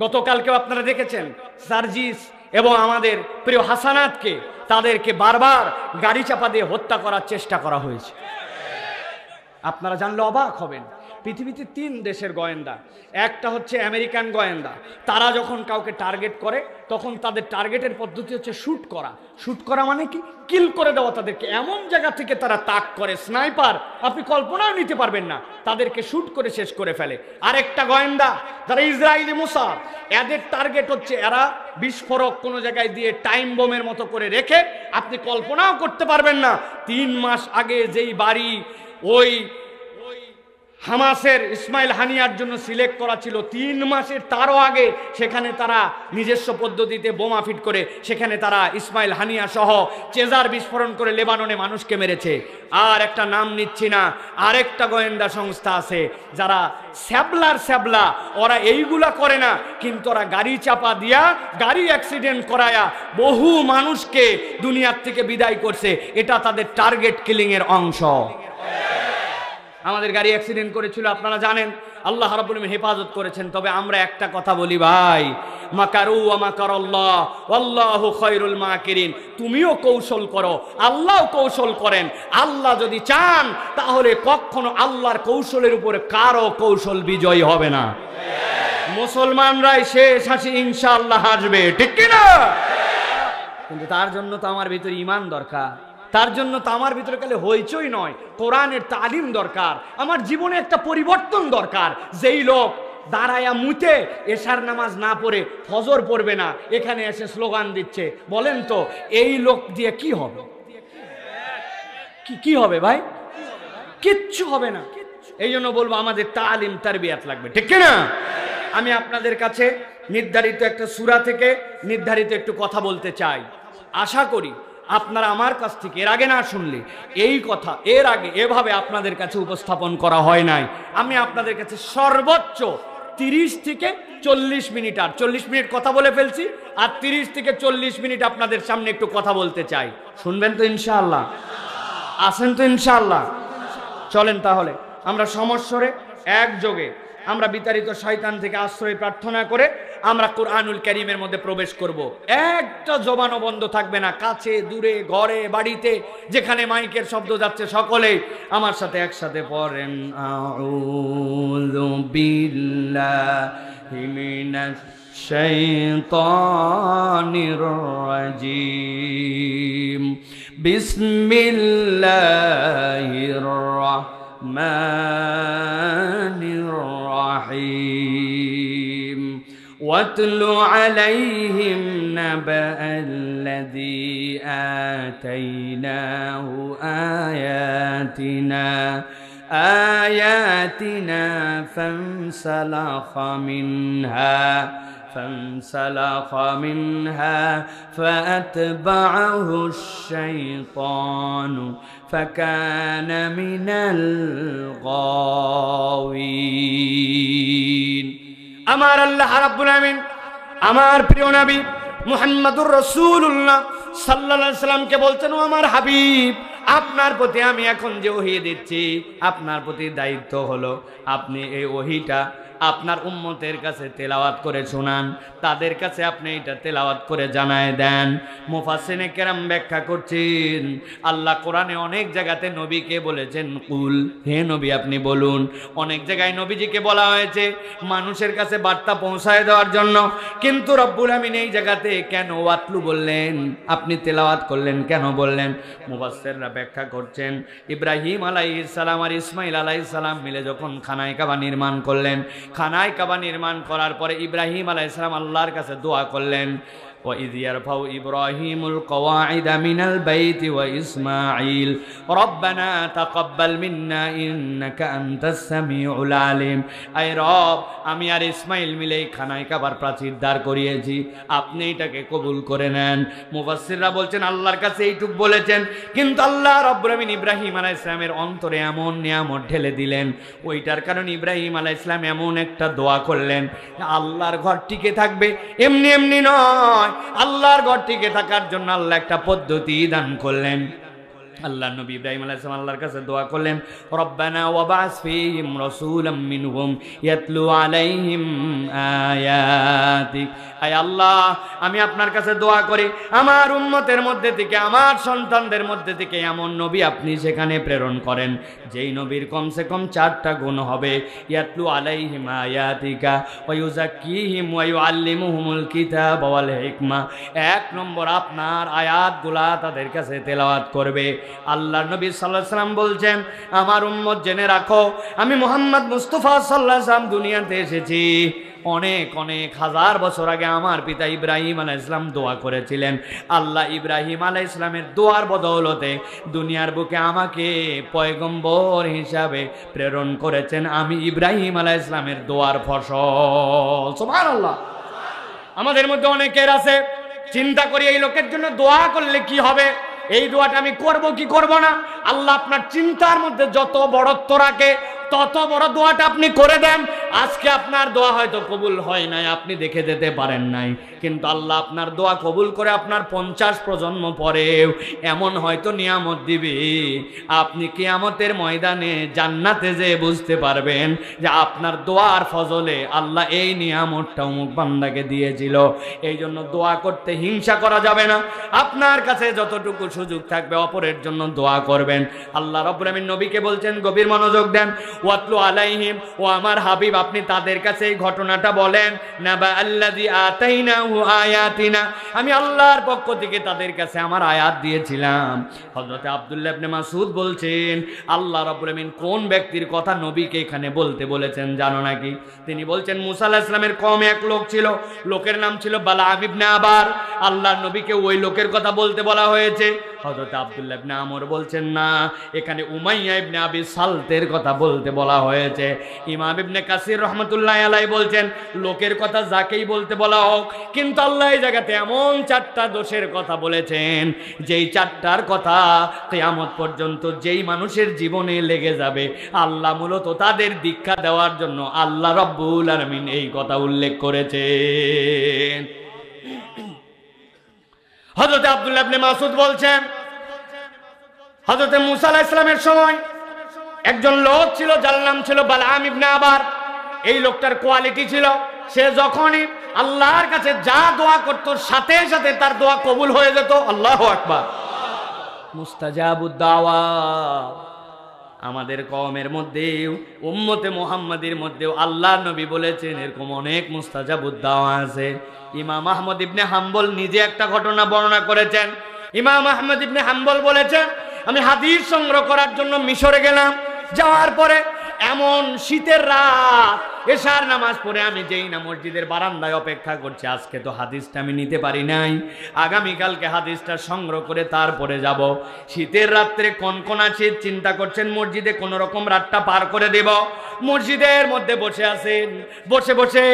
গতকালকেও আপনারা দেখেছেন সার্জিস এবং আমাদের প্রিয় হাসানাতকে তাদেরকে বারবার গাড়ি চাপা দিয়ে হত্যা করার চেষ্টা করা হয়েছে। আপনারা জানলে অবাক হবেন, পৃথিবীতে 3 দেশের গোয়েন্দা। একটা হচ্ছে আমেরিকান গোয়েন্দা। তারা যখন কাউকে টার্গেট করে তখন তাদের টার্গেটের পদ্ধতি হচ্ছে শুট করা। শুট করা মানে কি? কিল করে দেওয়া। তাদেরকে এমন জায়গা থেকে তারা তাক করে, স্নাইপার, আপনি কল্পনাও নিতে পারবেন না, তাদেরকে শুট করে শেষ করে ফেলে। আরেকটা গোয়েন্দা যারা ইসরায়েলি মোসাদ, এদের টার্গেট হচ্ছে এরা বিস্ফোরক কোনো জায়গায় দিয়ে টাইম বোমের মতো করে রেখে, আপনি কল্পনাও করতে পারবেন না 3 মাস আগে যেই বাড়ি ওই হামাসের ইসমাইল হানিয়ার জন্য সিলেক্ট করা ছিল, 3 মাসের তারও আগে সেখানে তারা নিজস্ব পদ্ধতিতে বোমা ফিট করে সেখানে তারা ইসমাইল হানিয়া সহ চেজার বিস্ফোরণ করে লেবাননে মানুষকে মেরেছে। আর একটা নাম নিচ্ছি না, আরেকটা গোয়েন্দা সংস্থা আছে যারা স্যাবলা, ওরা এইগুলা করে না, কিন্তু ওরা গাড়ি চাপা দিয়া, গাড়ি অ্যাক্সিডেন্ট করায়া বহু মানুষকে দুনিয়ার থেকে বিদায় করছে। এটা তাদের টার্গেট কিলিং এর অংশ। আমাদের গাড়ি অ্যাক্সিডেন্ট করেছিল, আপনারা জানেন, আল্লাহ রাব্বুল আলামিন হেফাজত করেছেন। তবে আমরা একটা কথা বলি ভাই, মাকারু ওয়া মাকারাল্লাহ ওয়াল্লাহু খায়রুল মাকিরিন। তুমিও কৌশল করো, আল্লাহও কৌশল করেন। আল্লাহ যদি চান তাহলে কখনো আল্লাহর কৌশলের উপরে কারো কৌশল বিজয়ী হবে না। মুসলমানরাই শেষ হাসি ইনশাআল্লাহ হাসবে, ঠিক কি না? কিন্তু তার জন্য তো আমার ভিতরে ঈমান দরকার, তার জন্য তো আমার ভিতরে খালি হইচই নয়, কোরআনের তালিম দরকার। আমার জীবনে একটা পরিবর্তন দরকার। যেই লোক দাঁড়ায়া মুতে এশার নামাজ না পড়ে ফজর পড়বে না, এখানে এসে স্লোগান দিচ্ছে, বলেন তো এই লোক দিয়ে কি হবে? কি হবে ভাই? কিচ্ছু হবে না। এই জন্য বলবো আমাদের তালিম তারবিয়াত লাগবে, ঠিক না? আমি আপনাদের কাছে নির্ধারিত একটা সূরা থেকে নির্ধারিত একটু কথা বলতে চাই। আশা করি আপনারা আমার কাছ থেকে এর আগে না শুনলে, এই কথা এর আগে এভাবে আপনাদের কাছে উপস্থাপন করা হয় নাই। আমি আপনাদের কাছে সর্বোচ্চ 30 থেকে 40 মিনিট, আর 40 মিনিট কথা বলে ফেলছি, আর 30 থেকে 40 মিনিট আপনাদের সামনে একটু কথা বলতে চাই। শুনবেন তো ইনশাআল্লাহ? আসেন তো ইনশাআল্লাহ? চলেন তাহলে আমরা সমস্বরে একযোগে আমরা বিতাড়িত শয়তান থেকে আশ্রয় প্রার্থনা করে আমরা কোরআনুল কারীমের মধ্যে প্রবেশ করব। একটা জবানও বন্ধ থাকবে না, কাছে দূরে ঘরে বাড়িতে যেখানে মাইকের শব্দ যাচ্ছে সকলে আমার সাথে একসাথে পড়েন, আউযু বিল্লাহি মিনাশ শাইতানির রাজীম, বিসমিল্লাহির রাহমানির রাহিম, ওয়াতলু আলাইহিম নাবা আল্লাযী আতাইনাহু আয়াতিনা فانسلخ منها فأتبعه الشيطان فكان من الغاوين। আমার আল্লাহ রাব্বুল আমিন আমার প্রিয় নবী মুহাম্মদুর রাসূলুল্লাহ সাল্লাল্লাহু আলাইহি সাল্লামকে বলতেন, ও আমার হাবিব, আপনার প্রতি আমি এখন যে ওহী দিচ্ছি, আপনার প্রতি দায়িত্ব হলো আপনি এই ওহীটা আপনার উম্মতের কাছে তেলাওয়াত করে শোনান, তাদের কাছে আপনি এটা তেলাওয়াত করে জানায় দেন। মুফাসসিরিনে কেরাম ব্যাখ্যা করছেন, আল্লাহ কোরআনে অনেক জায়গাতে নবীকে বলেছেন কুল, হে নবী আপনি বলুন। অনেক জায়গায় নবীজিকে বলা হয়েছে মানুষের কাছে বার্তা পৌঁছায় দেওয়ার জন্য, কিন্তু রব্বুল আমিন এই জায়গাতে কেন ওয়াতলু বললেন, আপনি তেলাওয়াত করলেন কেন বললেন? মুফাসসিররা ব্যাখ্যা করছেন, ইব্রাহিম আলাইহিস সালাম আর ইসমাইল আলাইহিস সালাম মিলে যখন খানায় কাবা নির্মাণ করলেন, খানায় কাবা নির্মাণ করার পরে ইব্রাহিম আলাইহিস সালাম আল্লাহর কাছে দোয়া করলেন, وَإِذْ يَرْفَعُ إِبْرَاهِيمُ الْقَوَاعِدَ مِنَ الْبَيْتِ وَإِسْمَاعِيلُ رَبَّنَا تَقَبَّلْ مِنَّا إِنَّكَ أَنْتَ السَّمِيعُ الْعَلِيمُ। আয় রব, আমি আর ইসমাইল মিলে খানায় কাবার প্রাচীর দাঁড় করিয়েছি, আপনি এটাকে কবুল করে নেন। মুফাসসিররা বলছেন আল্লাহর কাছে এইটুক বলেছেন, কিন্তু আল্লাহ রব্বুল আমিন ইব্রাহিম আলাইহিস সালামের অন্তরে এমন নিয়ামত ঢেলে দিলেন, ওইটার কারণে ইব্রাহিম আলাইহিস সালাম এমন একটা দোয়া করলেন, আল্লাহর ঘর টিকে থাকবে এমনি এমনি নয়, আল্লাহর ঘর টিকে থাকার জন্য আল্লাহ একটা পদ্ধতি দান করলেন। আল্লাহ নবী ইব্রাহিম আলাইহিস সালাম আল্লাহর কাছে দোয়া করলেন, রব্বানা ওয়াবাস ফীহিম রাসূলাম মিনহুম ইয়াতলু আলাইহিম আয়াতিক। আয় আল্লাহ, আমি আপনার কাছে দোয়া করি আমার উম্মতের মধ্যে থেকে, আমার সন্তানদের মধ্যে থেকে এমন নবী আপনি সেখানে প্রেরণ করেন যেই নবীর কমসে কম 4টা গুণ হবে, ইয়াতলু আলাইহিম আয়াতিকা ওয়া ইউযাক্কিহিম ওয়া ইউআল্লিমুহুমুল কিতাবা ওয়াল হিকমা। 1 নম্বর, আপনার আয়াতগুলা তাদের কাছে তেলাওয়াত করবে। আল্লাহর নবী সাল্লাল্লাহু আলাইহি ওয়াসাল্লাম বলছেন, আমার উম্মত জেনে রাখো, আমি মুহাম্মদ মুস্তাফা সাল্লাল্লাহু আলাইহি ওয়াসাল্লাম দুনিয়াতে এসেছি অনেক অনেক হাজার বছর আগে আমার পিতা ইব্রাহিম আলাইহিস সালাম দোয়া করেছিলেন। আল্লাহ ইব্রাহিম আলাইহিস সালামের দোয়ার বদৌলতে দুনিয়ার বুকে আমাকে পয়গম্বর হিসাবে প্রেরণ করেছেন। আমি ইব্রাহিম আলাইহিস সালামের দোয়ার ফসল। সুবহানাল্লাহ। আমাদের মধ্যে অনেকের আছে চিন্তা করি এই লোকের জন্য দোয়া করলে কি হবে, এই দোয়াটা আমি করব কি করব না। আল্লাহ আপনার চিন্তার মধ্যে যত বড়ত্ব রাখে তত বড় দোয়াটা আপনি করে দেন। আজকে আপনার দোয়া হয়তো কবুল হয় নাই, আপনি দেখে যেতে পারেন নাই, কিন্তু আল্লাহ আপনার দোয়া কবুল করে আপনার 50 প্রজন্ম পরেও এমন হয়তো নিয়ামত দিবে, আপনি কিয়ামতের ময়দানে জান্নাতে যেয়ে বুঝতে পারবেন যে আপনার দোয়ার ফজলে আল্লাহ এই নিয়ামতটা অমুক বান্দাকে দিয়েছিল। এই জন্য দোয়া করতে হিংসা করা যাবে না। আপনার কাছে যতটুকু সুযোগ থাকবে অপরের জন্য দোয়া করবেন। আল্লাহ রাব্বুল আমিন নবীকে বলছেন, গভীর মনোযোগ দেন, ওয়াতলু আলাইহিম, ও আমার হাবিব আপনি তাদের কাছে এই ঘটনাটা বলেন, নাবা আল্লাযী আতাইনাহু আয়াতিনা, আমি আল্লাহর পক্ষ থেকে তাদের কাছে আমার আয়াত দিয়েছিলাম। হযরত আব্দুল্লাহ ইবনে মাসউদ বলছেন, আল্লাহ রাব্বুল আমিন কোন ব্যক্তির কথা নবীকে এখানে বলতে বলেছেন জানো নাকি? তিনি বলছেন মুসা আলাইহিস সালামের কওমে এক লোক ছিল, লোকের নাম ছিল বালাম ইবনে আবার। আল্লাহর নবীকে ওই লোকের কথা বলতে বলা হয়েছে। হযরত আব্দুল্লাহ ইবনে আমর বলছেন না, এখানে উমাইয়া ইবনে আবি সালতের কথা বলতে বলা হয়েছে। ইমাম ইবনে কাসির রাহমাতুল্লাহি আলাইহি বলছেন, লোকের কথা যাকেই বলতে বলা হোক, কিন্তু আল্লাহ এই জায়গাতে এমন 4টা দোষের কথা বলেছেন যেই 4টার কথা কিয়ামত পর্যন্ত যেই মানুষের জীবনে লেগে যাবে, আল্লাহ মূলত তাদের দীক্ষা দেওয়ার জন্য আল্লাহ রাব্বুল আলামিন এই কথা উল্লেখ করেছেন। হযরত আব্দুল্লাহ ইবনে মাসউদ বলছেন, হযরত মুসা আলাইহিস সালামের সময় একজন লোক ছিল যার নাম ছিল বালাম ইবনে আবার। এই লোকটার কোয়ালিটি ছিল, সে যখনই আল্লাহর কাছে যা দোয়া করত সাথে সাথে তার দোয়া কবুল হয়ে যেত। আল্লাহু আকবার। মুস্তাজাবুদ দাওয়া। আমাদের কওমের মধ্যেও উম্মতে মুহাম্মাদির মধ্যেও আল্লাহর নবী বলেছেন এরকম অনেক মুস্তাজাবুদ দাওয়া আছে। ইমাম আহমদ ইবনে হাম্বল নিজে একটা ঘটনা বর্ণনা করেছেন। ইমাম আহমদ ইবনে হাম্বল বলেছেন, আমি হাদিস সংগ্রহ করার জন্য মিশরে গেলাম, যাওয়ার পরে এমন শীতের রাত, এশার নামাজ পড়ে আমি যেই না মসজিদের বারান্দায় অপেক্ষা করছি, আজকে তো হাদিসটা আমি নিতে পারি নাই, আগামীকালকে হাদিসটা সংগ্রহ করে তারপরে যাব। শীতের রাত্রে কনকনা শীত, চিন্তা করছেন মসজিদে কোনো রকম রাতটা পার করে দেব। মসজিদের মধ্যে বসে আছেন, বসে বসে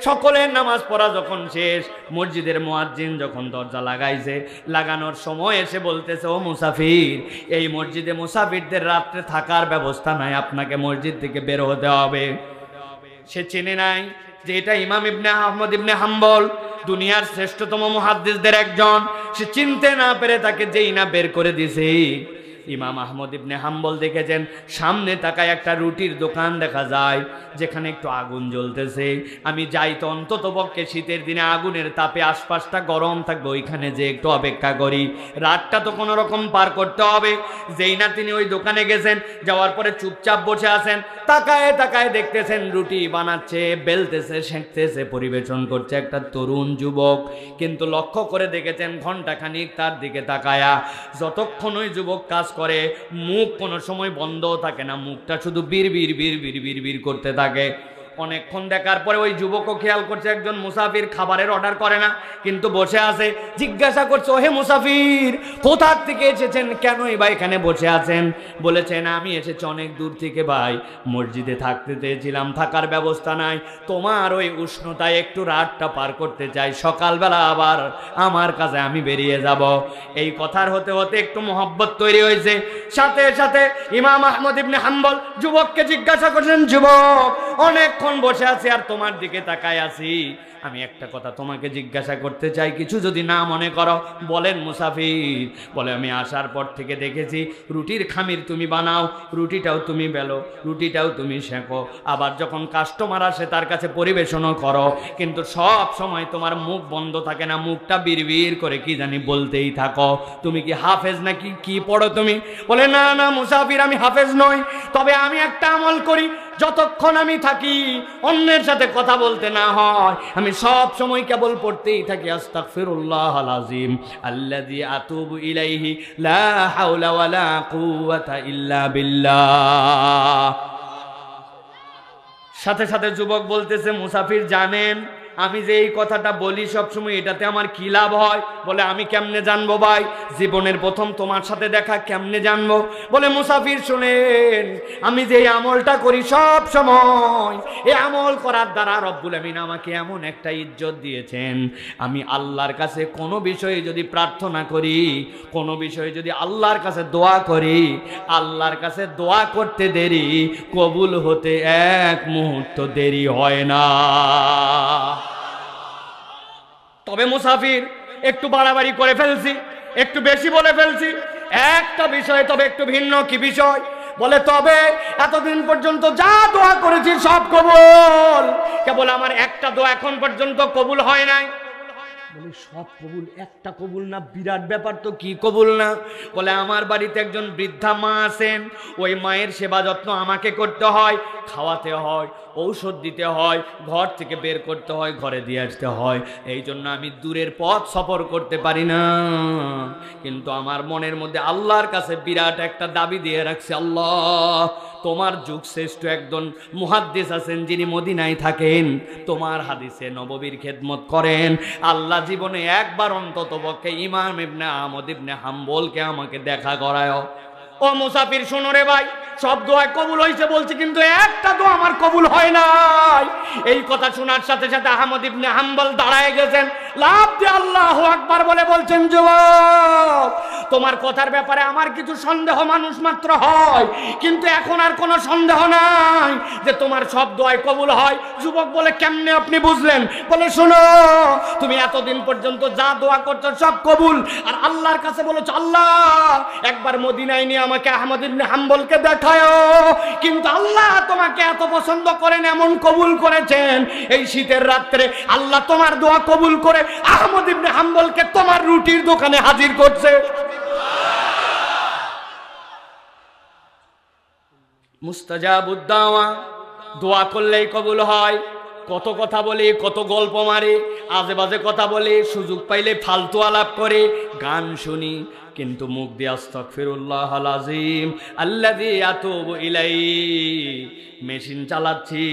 সকলের নামাজ পড়া যখন শেষ, মসজিদের মুয়াজ্জিন যখন দরজা লাগাইছে, লাগানোর সময় এসে বলতেছে, ও মুসাফির, এই মসজিদে মুসাফিরদের রাত্রে থাকার ব্যবস্থা নাই, আপনাকে মসজিদ থেকে বের হতে হবে। সে চেনে নাই যে এটা ইমাম ইবনে আহমদ ইবনে হাম্বল, দুনিয়ার শ্রেষ্ঠতম মুহাদ্দিসদের একজন। সে চিনতে না পেরে তাকে যেই না বের করে দিছে, ইমাম আহমদ ইবনে হাম্বল দেখেছেন সামনে তাকায় একটা রুটির দোকান দেখা যায় যেখানে একটু আগুন জ্বলতেছে। আমি যাই তো অন্তত পক্ষে শীতের দিনে আগুনের তাপে আশপাশটা গরম থাকবে, ওইখানে যে একটু অপেক্ষা করি, রাতটা তো কোনো রকম পার করতে হবে। যেই না তিনি ওই দোকানে গেছেন, যাওয়ার পরে চুপচাপ বসে আছেন, তাকায় তাকায় দেখতেছেন রুটি বানাচ্ছে, বেলতেছে, সেঁকতেছে, পরিবেশন করছে একটা তরুণ যুবক। কিন্তু লক্ষ্য করে দেখেছেন ঘন্টাখানিক তার দিকে তাকায়া, যতক্ষণ ওই যুবক কাজ করে মুখ কোনো সময় বন্ধও থাকে না, মুখটা শুধু বীর বীর বীর বীর বীর বীর করতে থাকে। অনেকক্ষণ দেখার পরে ওই যুবকও খেয়াল করছে একজন মুসাফির খাবারের অর্ডার করে না, কিন্তু বসে আছে। জিজ্ঞাসা করছে, ওহে মুসাফির, কোথা থেকে এসেছেন, কেনই বা এখানে বসে আছেন? বলেছেন, আমি এসেছি অনেক দূর থেকে ভাই, মসজিদে থাকতে চেয়েছিলাম, থাকার ব্যবস্থা নাই, তোমার ওই উষ্ণতায় একটু রাতটা পার করতে চাই, সকালবেলা আবার আমার কাছে আমি বেরিয়ে যাব। এই কথার হতে হতে একটু মহব্বত তৈরি হয়েছে। সাথে সাথে ইমাম আহমদ ইবনে হাম্বল যুবককে জিজ্ঞাসা করছেন, যুবক, অনেকক্ষণ বসে আছি আর তোমার দিকে তাকায় আছি, আমি একটা কথা তোমাকে জিজ্ঞাসা করতে চাই, কিছু যদি না মনে করো বলেন। মুসাফির বলে, আমি আসার পর থেকে দেখেছি রুটির খামির তুমি বানাও, রুটিটাও তুমি বেলো, রুটিটাও তুমি সেঁকো, আবার যখন কাস্টমার আসে তার কাছে পরিবেশনও করো, কিন্তু সব সময় তোমার মুখ বন্ধ থাকে না, মুখটা বিড়বিড় করে কি জানি বলতেই থাকো। তুমি কি হাফেজ নাকি কি পড়ো তুমি? বলে, না না মুসাফির, আমি হাফেজ নই, তবে আমি একটা আমল করি, যতক্ষণ আমি থাকি অন্যের সাথে কথা বলতে না হয় আমি সব সময় কেবল পড়তেই থাকি আস্তাগফিরুল্লাহাল আযীম আল্লাযী আতুবু ইলাইহি লা হাওলা ওয়ালা কুওয়াতা ইল্লা বিল্লাহ। সাথে সাথে যুবক বলতেছে, মুসাফির জানেন আমি যে এই কথাটা বলি সবসময়, এটাতে আমার কি লাভ হয়? বলে, আমি কেমনে জানবো ভাই, জীবনের প্রথম তোমার সাথে দেখা, কেমনে জানবো? বলে, মুসাফির শুনেন, আমি যে এই আমলটা করি সব সময়, এই আমল করার দ্বারা রব্বুল আমিন আমাকে এমন একটা ইজ্জত দিয়েছেন, আমি আল্লাহর কাছে কোনো বিষয়ে যদি প্রার্থনা করি, কোনো বিষয়ে যদি আল্লাহর কাছে দোয়া করি, আল্লাহর কাছে দোয়া করতে দেরি, কবুল হতে এক মুহূর্ত দেরি হয় না। তবে মুসাফির একটু বাড়াবাড়ি করে ফেলছি, একটু বেশি বলে ফেলছি, একটা বিষয় তবে একটু ভিন্ন। কি বিষয়? বলে, তবে এতদিন পর্যন্ত যা দোয়া করেছি সব কবুল, কেবল আমার একটা দোয়া এখন পর্যন্ত কবুল হয় নাই। বলে, সব কবুল, একটা কবুল না? বিরাট ব্যাপার তো, কি কবুল না? বলে, আমার বাড়িতে একজন বৃদ্ধা মা আছেন, ওই মায়ের সেবা যত্ন আমাকে করতে হয়, খাওয়াতে হয়, ঔষধ দিতে হয়, ঘর থেকে বের করতে হয়, ঘরে দিয়ে আসতে হয়, এই জন্য আমি দূরের পথ সফর করতে পারি না। কিন্তু আমার মনের মধ্যে আল্লাহর কাছে বিরাট একটা দাবি দিয়ে রাখছে, আল্লাহ, তোমার যুগ শ্রেষ্ঠ একজন মুহাদ্দিস আছেন যিনি মদিনায় থাকেন, তোমার হাদিসে নববীর খেদমত করেন, আল্লাহ জীবনে একবার অন্তত পক্ষে ইমাম ইবনে আহমদ ইবনে হাম্বলকে আমাকে দেখা করায়। ও মুসাফির শোনো রে ভাই, সব দোয়া কবুল হয়েছে বলছি, কিন্তু একটা দোয়া আমার কবুল হয় নাই। এই কথা শোনার সাথে সাথে আহমদ ইবনে হাম্বল দাঁড়ায় গেছেন, লাভ দিয়ে আল্লাহু আকবার বলে বলছেন, যুবক, তোমার কথার ব্যাপারে আমার কিছু সন্দেহ মানুষ মাত্র হয়, কিন্তু এখন আর কোনো সন্দেহ নাই যে তোমার সব দোয়াই কবুল হয়। যুবক বলে, কেমনে আপনি বুঝলেন? বলে, শোনো, তুমি এতদিন পর্যন্ত যা দোয়া করছো সব কবুল, আর আল্লাহর কাছে বলেছো, আল্লাহ একবার মদিনায় নিয়ে আমাকে আহমদ ইবনে হাম্বলকে দেখায়, কিন্তু আল্লাহ তোমাকে এত পছন্দ করেন, এমন কবুল করেছেন, এই শীতের রাত্রে আল্লাহ তোমার দোয়া কবুল করে আহমদ ইবনে হাম্বলকে তোমার রুটির দোকানে হাজির করছে। মুস্তাজাবুদ দাওয়া, দোয়া করলেই কবুল হয়। কত কথা বলে, কত গল্প মারে, আজে বাজে কথা বলে, সুযোগ পাইলে ফালতু আলাপ করে, গান শুনি, কিন্তু মুখ দিয়ে আস্তাগফিরুল্লাহাল আযীম আল্লাযী আতুবু ইলাইহি। মেশিন চালাচ্ছি,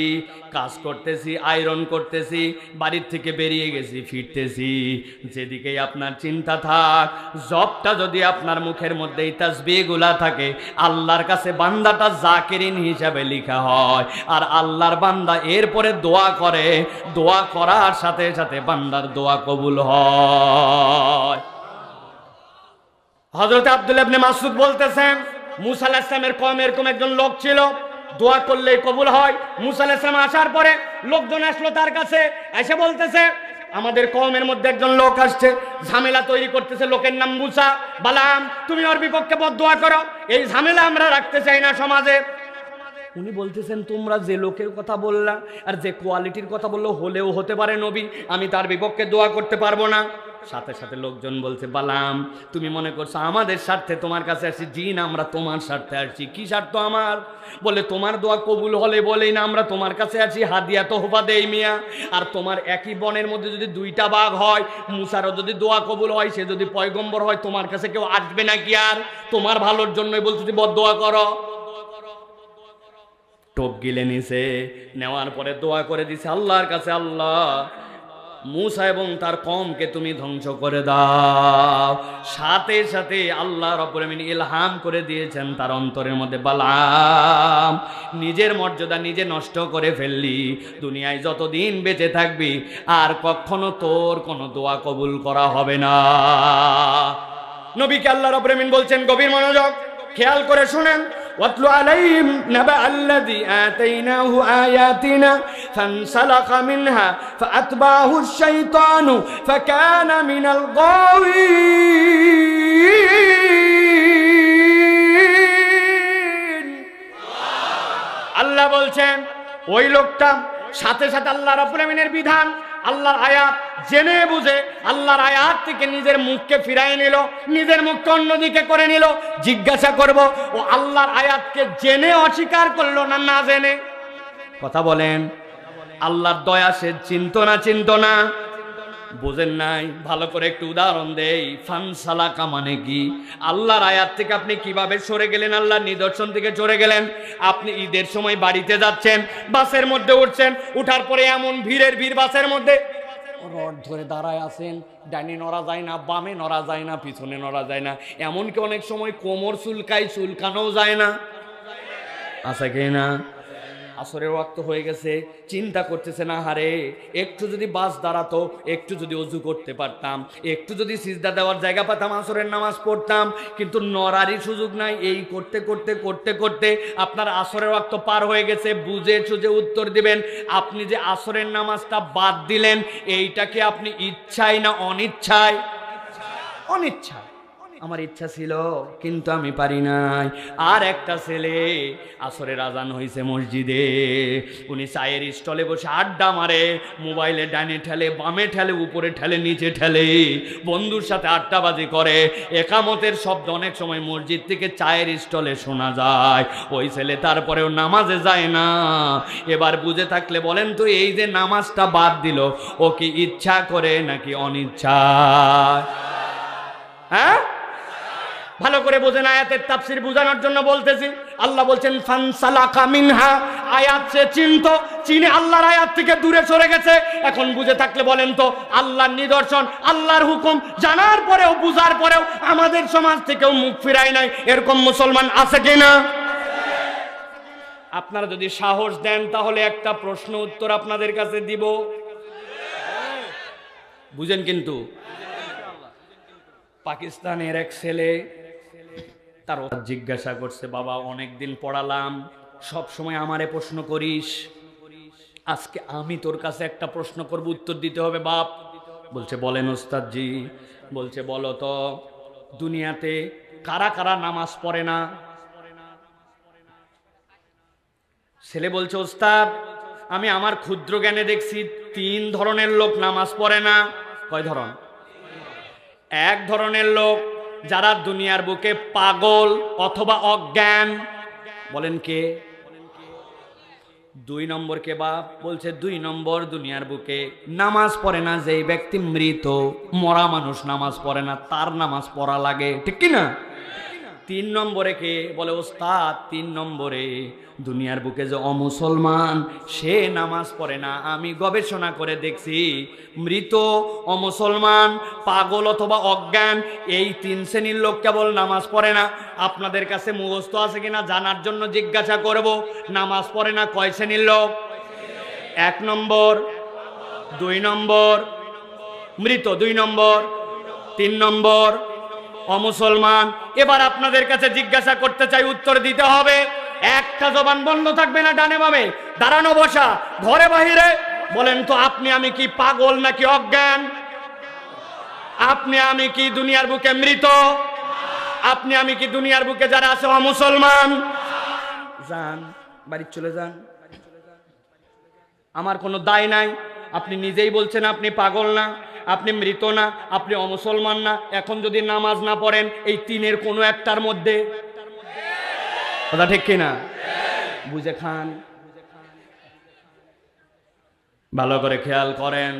কাজ করতেছি, আয়রন করতেছি, বাড়ির থেকে বেরিয়ে গেছি, ফিরতেছি, যেদিকেই আপনার চিন্তা থাক, জবটা যদি আপনার মুখের মধ্যে এই তাসবিহগুলা থাকে, আল্লাহর কাছে বান্দাটা জাকিরিন হিসাবে লেখা হয়, আর আল্লাহর বান্দা এরপরে দোয়া করে, দোয়া করার সাথে সাথে বান্দার দোয়া কবুল হয়। হযরত আব্দুল্লাহ ইবনে মাসউদ বলতেছেন, মুসা আলাইহিস সালামের কওমে এরকম একজন লোক ছিল, দোয়া করলেই কবুল হয়। মুসা আলাইহিস সালাম আসার পরে লোকজন আসলো তার কাছে, এসে বলতেছে, আমাদের কওমের মধ্যে একজন লোক আসছে, ঝামেলা তৈরি করতেছে, লোকের নাম মুসা। বালাম তুমি ওর বিপক্ষে বদদোয়া করো, এই ঝামেলা আমরা রাখতে চাই না সমাজে। উনি বলতেছেন তোমরা যে লোকের কথা বললা আর যে কোয়ালিটির কথা বললো হলেও হতে পারে নবী, আমি তার বিপক্ষে দোয়া করতে পারবো না। সাথে সাথে লোকজন বলছে বালাম তুমি মনে করছো আমাদের স্বার্থে তোমার কাছে আসছি? জি না, আমরা তোমার স্বার্থে আসছি। কি স্বার্থ আমার? বলে তোমার দোয়া কবুল হলে বলেই না আমরা তোমার কাছে আছি, হাদিয়া তোহফা দেই মিয়া। আর তোমার একই বনের মধ্যে যদি দুইটা বাঘ হয়, মুসারও যদি দোয়া কবুল হয়, সে যদি পয়গম্বর হয়, তোমার কাছে কেউ আসবে নাকি? আর তোমার ভালোর জন্যই বলছো যে বদদোয়া করো। টোপ গিলে নিছে, নেওয়ার পরে দোয়া করে দিছে আল্লাহর কাছে, আল্লাহ মুসা এবং তার কওমকে তুমি ধ্বংস করে দাও। সাথে সাথে আল্লাহ রাব্বুল আমিন ইলহাম করে দিয়েছেন তার অন্তরের মধ্যে, বালাম নিজের মর্যাদা নিজে নষ্ট করে ফেললি, দুনিয়ায় যতদিন বেঁচে থাকবি আর কখনো তোর কোনো দোয়া কবুল করা হবে না। নবীকে আল্লাহ রাব্বুল আমিন বলছেন, গভীর মনোযোগ খেয়াল করে শুনেন, ওয়াতলু আলাইহিম নাবা আল্লাযী আতাইনাহু আয়াতিনা ফানসালাখা মিনহা ফাআতবাহু আশ-শাইতানু ফাকানা মিনাল গাওয়িন। আল্লাহ বলছেন ওই লোকটা সাথে সাথে আল্লাহ রাব্বুল আমিনের বিধান, আল্লাহর আয়াত জেনে বুঝে আল্লাহর আয়াত থেকে নিজের মুখকে ফিরাই নিল, নিজের মুখকে অন্যদিকে করে নিল। জিজ্ঞাসা করব ও আল্লাহর আয়াতকে জেনে অস্বীকার করলো না না জেনে? কথা বলেন। আল্লাহর দয়া সে চিন্তা না বোঝেন নাই? ভালো করে একটু উদাহরণ দেই। ফানসালাকা মানে কি? আল্লাহর আয়াত থেকে আপনি কিভাবে সরে গেলেন, আল্লাহর নিদর্শন থেকে সরে গেলেন। আপনি ঈদের সময় বাড়িতে যাচ্ছেন, বাসের মধ্যে উঠছেন, উঠার পরে এমন ভিড়ের ভিড় বাসের মধ্যে, রড ধরে দাঁড়ায় আছেন, ডাইনে নড়া যায় না, বামে নড়া যায় না, পিছনে নড়া যায় না, এমনকি অনেক সময় কোমর চুলকানোও যায় না, আছে কি না? আসরের ওয়াক্ত হয়ে গেছে, চিন্তা করতেছে না হারে একটু যদি বাস দাঁড়াতো, একটু যদি ওযু করতে পারতাম, একটু যদি সিজদা দেওয়ার জায়গা পেতাম, আসরের নামাজ পড়তাম। কিন্তু নড়ারই সুযোগ নাই। এই করতে করতে করতে করতে আপনার আসরের ওয়াক্ত পার হয়ে গেছে। বুঝে সুঝে উত্তর দিবেন, আপনি যে আসরের নামাজটা বাদ দিলেন, এইটাকে আপনি ইচ্ছায় না অনিচ্ছায়? অনিচ্ছায়। আমার ইচ্ছা ছিল কিন্তু আমি পারি নাই। আর একটা ছেলে আসরের আজান হয়েছে মসজিদে, উনি চায়ের স্টলে বসে আড্ডা মারে, মোবাইলে ডানে ঠেলে বামে ঠেলে উপরে ঠেলে নিচে ঠেলে, বন্ধুর সাথে আড্ডাবাজি করে। একামতের শব্দ অনেক সময় মসজিদ থেকে চায়ের স্টলে শোনা যায়। ওই ছেলে তারপরেও নামাজে যায় না। এবার বুঝে থাকলে বলেন তো, এই যে নামাজটা বাদ দিল, ও কি ইচ্ছা করে নাকি অনিচ্ছা? হ্যাঁ, ভালো করে বোঝেন। আয়াতের তাফসীর বোঝানোর জন্য বলতেছি। আল্লাহ বলছেন ফানসালাকা মিনহা, আয়াত সে চিনে আল্লাহর আয়াত থেকে দূরে সরে গেছে। এখন বুঝে থাকলে বলেন তো, আল্লাহর নিদর্শন আল্লাহর হুকুম জানার পরেও বুঝার পরেও আমাদের সমাজ থেকেও মুখ ফিরায় নাই, এরকম মুসলমান আছে কিনা? আপনারা যদি সাহস দেন তাহলে একটা প্রশ্ন উত্তর আপনাদের কাছে দিব, বুঝেন কিন্তু। পাকিস্তানের এক ছেলে তার জিজ্ঞাসা করছে, বাবা অনেকদিন পড়ালাম, সব সময় আমারে প্রশ্ন করিস, আজকে আমি তোর কাছে একটা প্রশ্ন করব, উত্তর দিতে হবে বাপ। বলছে বলেন ওস্তাদজি। বলছে বলো তো, দুনিয়াতে কারা কারা নামাজ পড়ে না? ছেলে বলছে ওস্তাদ আমি আমার ক্ষুদ্র জ্ঞানে দেখছি 3 ধরনের লোক নামাজ পড়ে না। কয় ধরন? এক ধরনের লোক যারা দুনিয়ার বুকে পাগল অথবা অজ্ঞান। বলেন কে? 2 নম্বর কে বাপ? বলছে 2 নম্বর দুনিয়ার বুকে নামাজ পড়ে না যেই ব্যক্তি মৃত, মরা মানুষ নামাজ পড়ে না, তার নামাজ পড়া লাগে, ঠিক কি না? 3 নম্বরে কে? বলে ওস্তাদ 3 নম্বরে দুনিয়ার বুকে যে অমুসলমান, সে নামাজ পড়ে না। আমি গবেষণা করে দেখছি, মৃত, অমুসলমান, পাগল অথবা অজ্ঞান, এই 3 শ্রেণীর লোক কেবল নামাজ পড়ে না। আপনাদের কাছে মুখস্থ আছে কিনা জানার জন্য জিজ্ঞাসা করব, নামাজ পড়ে না কয় শ্রেণীর লোক? 1 নম্বর, 2 নম্বর মৃত, 2 নম্বর, 3 নম্বর অমুসলমান। এবার আপনাদের কাছে জিজ্ঞাসা করতে চাই, উত্তর দিতে হবে। একটা জবান বন্ধ থাকবে না, ডানে বামে, দাঁড়ানো বসা, ঘরে বাহিরে, বলেন তো আপনি আমি কি পাগল নাকি অজ্ঞান? আপনি আমি কি দুনিয়ার বুকে মৃত? আপনি আমি কি দুনিয়ার বুকে যারা আছে অমুসলমান? যান, বাড়ি চলে যান, আমার কোনো দায় নাই। আপনি নিজেই বলছেন আপনি পাগল না, আপনি মৃত না, আপনি অমুসলমান না। এখন যদি নামাজ না পড়েন এই তিনের কোনো একটার মধ্যে, কথা ঠিক কিনা? বুঝে খান, ভালো করে খেয়াল করেন।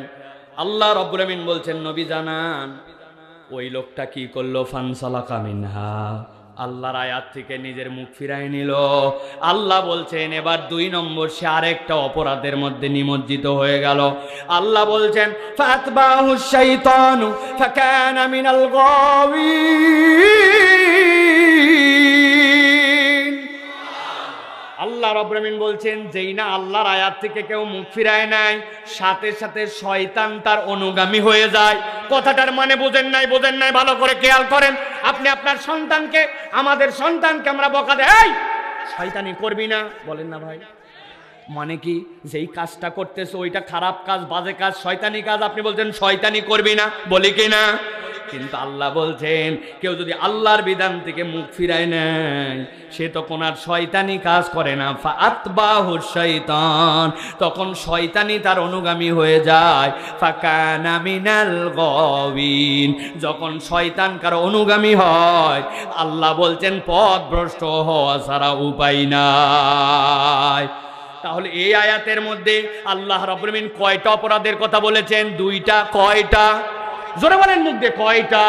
আল্লাহ রাব্বুল আমিন বলছেন নবী জানান ওই লোকটা কি করলো, ফানসালাকা মিনহা, আল্লাহর আয়াত থেকে নিজের মুখ ফিরায় নিল। আল্লাহ বলছেন এবার 2 নম্বর সে আরেকটা অপরাধের মধ্যে নিমজ্জিত হয়ে গেল। আল্লাহ বলছেন ফাতবাহু শাইতানু ফাকানা মিনাল গাওয়িন। আল্লাহ রাব্বুল আমিন বলছেন যেই না আল্লাহর আয়াত থেকে কেউ মুখ ফিরায় নাই, সাথে সাথে শয়তান তার অনুগামী হয়ে যায়। কথাটার মানে বোঝেন নাই? বোঝেন নাই? ভালো করে খেয়াল করেন। আপনি আপনার সন্তানকে, আমাদের সন্তানকে আমরা বকা দেই, এই শয়তানি করবি না, বলেন না ভাই? মানে কি যেই কাজটা করতেছে ওইটা খারাপ কাজ, বাজে কাজ, শয়তানি কাজ, আপনি বলছেন শয়তানি করবি না, বলি কি না? কিন্তু আল্লাহ বলছেন কেউ যদি আল্লাহর বিধান থেকে মুখ ফিরায় নেয় সে তখন আর শয়তানি কাজ করে না। ফাতবাহু শাইতান, তখন শয়তানি তার অনুগামী হয়ে যায়। ফাকানা মিনাল গাওয়িন, যখন শয়তান কারো অনুগামী হয় আল্লাহ বলছেন পথভ্রষ্ট হওয়া ছাড়া উপায় নাই। তাহলে এই আয়াতের মধ্যে আল্লাহ রাব্বুল আমিন কয়টা অপরাধের কথা বলেছেন? 2টা। কয়টা? জোরে বলেন মুখ দিয়ে, কয়টা?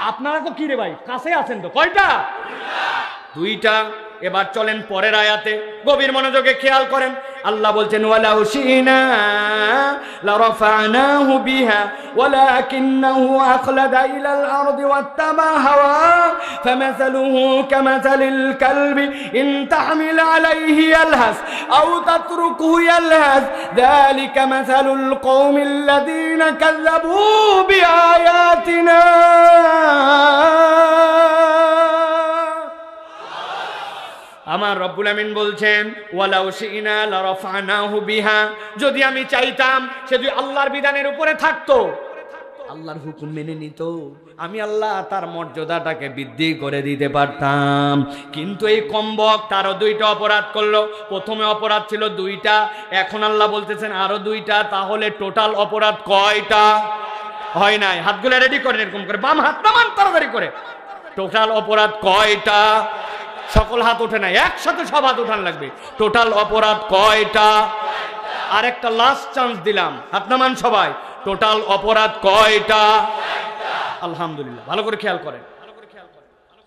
আপনারা তো কি রে ভাই কাছে আছেন তো, কয়টা? 2টা। এবার চলেন পরের আয়াতে, গভীর মনোযোগে খেয়াল করেন। আল্লাহ বলছেন ওয়ালাউ শিনা লারাফানাহু বিহা ওয়ালাকিন্নাহু আখলাদা ইলাল আরদি ওয়াত্তাবা হাওয়া ফামাসালুহু কামাসালিল কালবি ইন তাহমিল আলাইহি ইয়ালহাস আও তাতরুকুহু ইয়ালহাস যালিকা মাসালুল কওমিল্লাযীনা কাযযাবু বিআয়াতিনা। আমার রব্বুল আমিন বলছেন ওয়ালাউ শিনা লারাফানাহু বিহা, যদি আমি চাইতাম সে যদি আল্লাহর বিধানের উপরে থাকতো, আল্লাহর হুকুম মেনে নিত, আমি আল্লাহ তার মর্যাদাটাকে বৃদ্ধি করে দিতে পারতাম। কিন্তু এই কমবক তারও 2টা অপরাধ করলো। প্রথমে অপরাধ ছিল 2টা, এখন আল্লাহ বলতেছেন আরো 2টা। তাহলে টোটাল অপরাধ কয়টা? হয় নাই? হাতগুলো রেডি করেন, এরকম করে বাম হাত নামান তাড়াতাড়ি করে। টোটাল অপরাধ কয়টা? সকল হাত ওঠে না, একসাথে সব হাত উঠান লাগবে। টোটাল অপরাধ কয়টা? আরেকটা লাস্ট চান্স দিলাম, হাত নামান সবাই। টোটাল অপরাধ কয়টা? আলহামদুলিল্লাহ, ভালো করে খেয়াল করেন।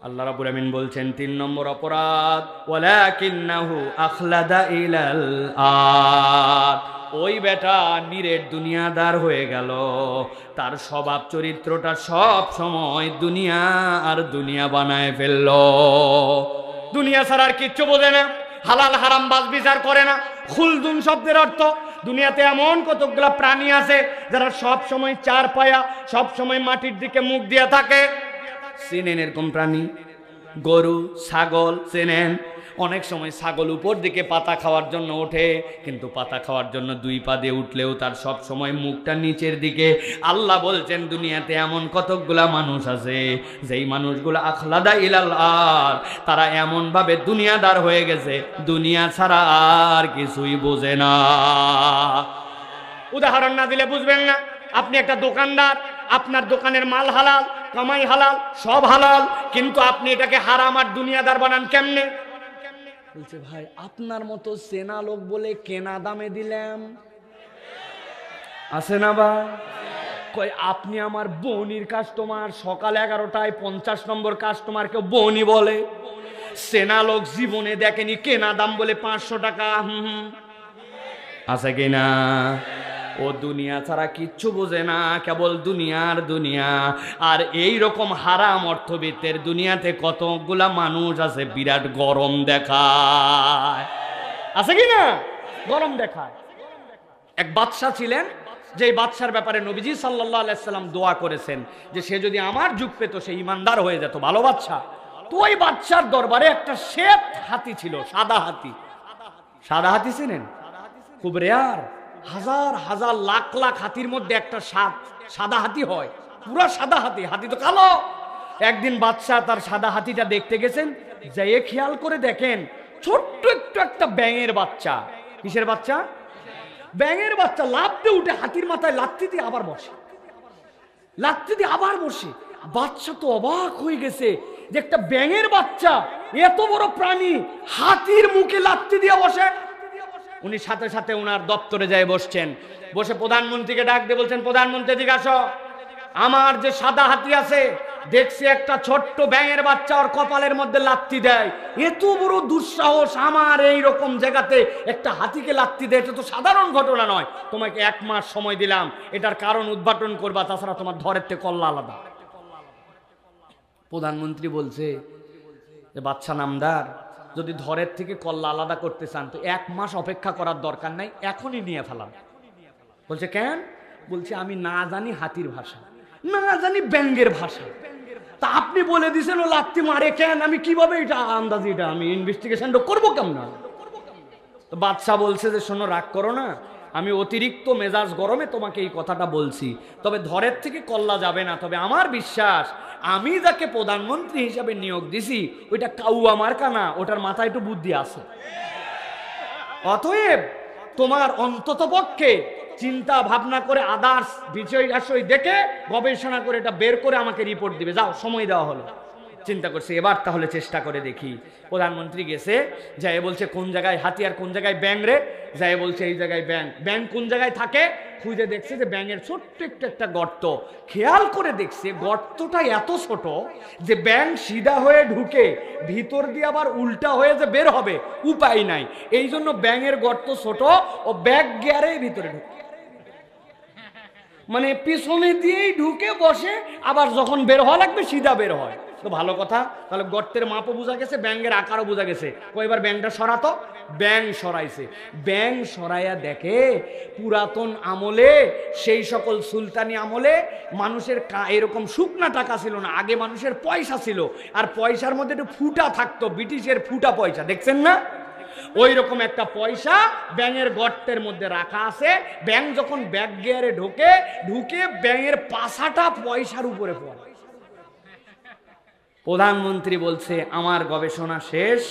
আল্লাহ রাব্বুল আমিন বলছেন 3 নম্বর অপরাধ ওয়ালাকিন্নাহু আখলাদা ইলাল আরদ, ওই বেটা নিরেট দুনিয়াদার হয়ে গেল। তার স্বভাব চরিত্রটা সব সময় দুনিয়া আর দুনিয়া বানায় ফেলল। দুনিয়া ছাড়া আর কিচ্ছু বোঝে না, হালাল হারাম বাজ বিচার করে না। খুলদুন শব্দের অর্থ দুনিয়াতে এমন কতগুলা প্রাণী আছে যারা সব সময় 4 পায়া, সব সময় মাটির দিকে মুখ দিয়ে থাকে। চেনেন এরকম প্রাণী? গরু, ছাগল চেনেন? অনেক সময় ছাগল উপর দিকে পাতা খাওয়ার জন্য ওঠে, কিন্তু পাতা খাওয়ার জন্য 2 পা দিয়ে উঠলেও তার সব সময় মুখটা নিচের দিকে। আল্লাহ বলছেন দুনিয়াতে এমন কতকগুলা মানুষ আছে যেই মানুষগুলো আখলাদা ইলাল আর, তারা এমন ভাবে দুনিয়াদার হয়ে গেছে দুনিয়া ছাড়া আর কিছুই বোঝে না। উদাহরণ না দিলে বুঝবেন না। আপনি একটা দোকানদার, আপনার দোকানের মাল হালাল, কামাই হালাল, সব হালাল, কিন্তু আপনি এটাকে হারাম আর দুনিয়াদার বানান কেমনে? বলছে ভাই আপনার মতো চেনা লোক বলে কেনা দামে দিলাম, আছে না ভাই? কই আপনি আমার বউনির কাস্টমার, সকাল 11টায় 50 নম্বর কাস্টমারকে বউনি বলে। চেনা লোক জীবনে দেখেনি কেনা দাম বলে 500 টাকা। আছে কিনা? ও দুনিয়া ছাড়া কিচ্ছু বোঝে না, কেবল দুনিয়ার দুনিয়া। আর এই রকম হারাম অর্থবিত্তের দুনিয়াতে কতগুলা মানুষ আছে বিরাট গরম দেখায়, আছে কি না? গরম দেখায়। এক বাদশা ছিলেন, যে বাদশার ব্যাপারে নবীজি সাল্লাল্লাহু আলাইহি সাল্লাম দোয়া করেছেন যে সে যদি আমার যুগ পেত সে ইমানদার হয়ে যেত, ভালো বাদশা। তো ওই বাদশার দরবারে একটা শ্বেত হাতি ছিল, সাদা হাতি। সাদা হাতি চিনেন? খুব রেয়ার, হাজার হাজার লাখ লাখ হাতির মধ্যে একটা সাদা হাতি হয়, পুরা সাদা হাতি, হাতি তো কালো। একদিন বাদশাহ তার সাদা হাতিটা দেখতে গেছেন, যেয়ে খেয়াল করে দেখেন ছোট্ট একটু একটা ব্যাঙের বাচ্চা। কিসের বাচ্চা? ব্যাঙের বাচ্চা। লাফ দিয়ে উঠে হাতির মাথায় লাথি দিয়ে আবার বসে, লাথি দিয়ে আবার বসে। বাচ্চা তো অবাক হয়ে গেছে যে একটা ব্যাঙের বাচ্চা, এত বড় প্রাণী, হাতির মুখে লাথি দিয়ে বসে। উনি সাথে সাথে উনার দপ্তরে যায় বসছেন, বসে প্রধানমন্ত্রীকে ডাক দিয়ে বলছেন, প্রধানমন্ত্রী এদিকে আসো, আমার যে সাদা হাতি আছে দেখছি একটা ছোট্ট ব্যাঙের বাচ্চা ওর কপালের মধ্যে লাথি দেয়, এত বড় দুঃসাহস আমার এই রকম জায়গাতে একটা হাতিকে লাথি দেয়, এটা তো সাধারণ ঘটনা নয়। তোমাকে 1 মাস সময় দিলাম, এটার কারণ উদ্ঘাটন করবা, তাছাড়া তোমার ধরের থেকে কল্লা আলাদা। প্রধানমন্ত্রী বলছে যে বাচ্চা নামদার, যদি ধরের থেকে কল্লা আলাদা করতে চান তো 1 মাস অপেক্ষা করার দরকার নাই, এখনই নিয়ে ফেলাম। বলছে কেন? বলছে আমি না জানি হাতির ভাষা, না জানি ব্যাঙের ভাষা, তা আপনি বলে দিয়েছেন ও লাত্তি মারে কেন, আমি কিভাবে এটা আন্দাজি, এটা আমি ইনভেস্টিগেশন করবো কেমন? তো বাদশা বলছে যে শোনো, রাগ করো না, আমি অতিরিক্ত মেজাজ গরমে তোমাকে এই কথাটা বলছি, তবে ধরের থেকে কল্লা যাবে না। তবে আমার বিশ্বাস, আমি যাকে প্রধানমন্ত্রী হিসাবে নিয়োগ দিছি ওইটা কাউয়া মার্কা না, ওটার মাথায় একটু বুদ্ধি আছে। অতএব তোমার অন্তত পক্ষে চিন্তা ভাবনা করে আদার্স বিষয় আশয় দেখে গবেষণা করে এটা বের করে আমাকে রিপোর্ট দিবে। যাও, সময় দেওয়া হলো। চিন্তা করছে এবার তাহলে চেষ্টা করে দেখি। প্রধানমন্ত্রী গেছে, যাই বলছে কোন জায়গায় হাতি আর কোন জায়গায় ব্যাঙ রে? যাই বলছে এই জায়গায় ব্যাঙ। ব্যাঙ কোন জায়গায় থাকে? খুঁজে দেখছে যে ব্যাঙের ছোট্ট একটা গর্ত। খেয়াল করে দেখছে গর্তটা এত ছোট যে ব্যাঙ সিধা হয়ে ঢুকে ভিতর দিয়ে আবার উল্টা হয়ে যে বের হবে উপায় নাই, এই জন্য ব্যাঙের গর্ত ছোট, ও ব্যাক গিয়ারে ভিতরে ঢুকে, মানে পিছনে দিয়েই ঢুকে বসে, আবার যখন বের হওয়া লাগবে সিধা বের হয়। তো ভালো কথা, তাহলে গর্তের মাপও বোঝা গেছে, ব্যাঙের আকারও বোঝা গেছে। এবার ব্যাঙটা সরাতো, ব্যাঙ সরাইছে। ব্যাঙ সরাইয়া দেখে পুরাতন আমলে, সেই সকল সুলতানি আমলে মানুষের এরকম শুকনা টাকা ছিল না, আগে মানুষের পয়সা ছিল, আর পয়সার মধ্যে একটু ফুটা থাকতো, ব্রিটিশের ফুটা পয়সা, দেখছেন না? ওই রকম একটা পয়সা ব্যাঙের গর্তের মধ্যে রাখা আছে। ব্যাঙ যখন ব্যাক গিয়ারে ঢুকে ব্যাঙের পাছাটা পয়সার উপরে পড়ে। প্রধানমন্ত্রী বলছে আমার গবেষণা শেষ,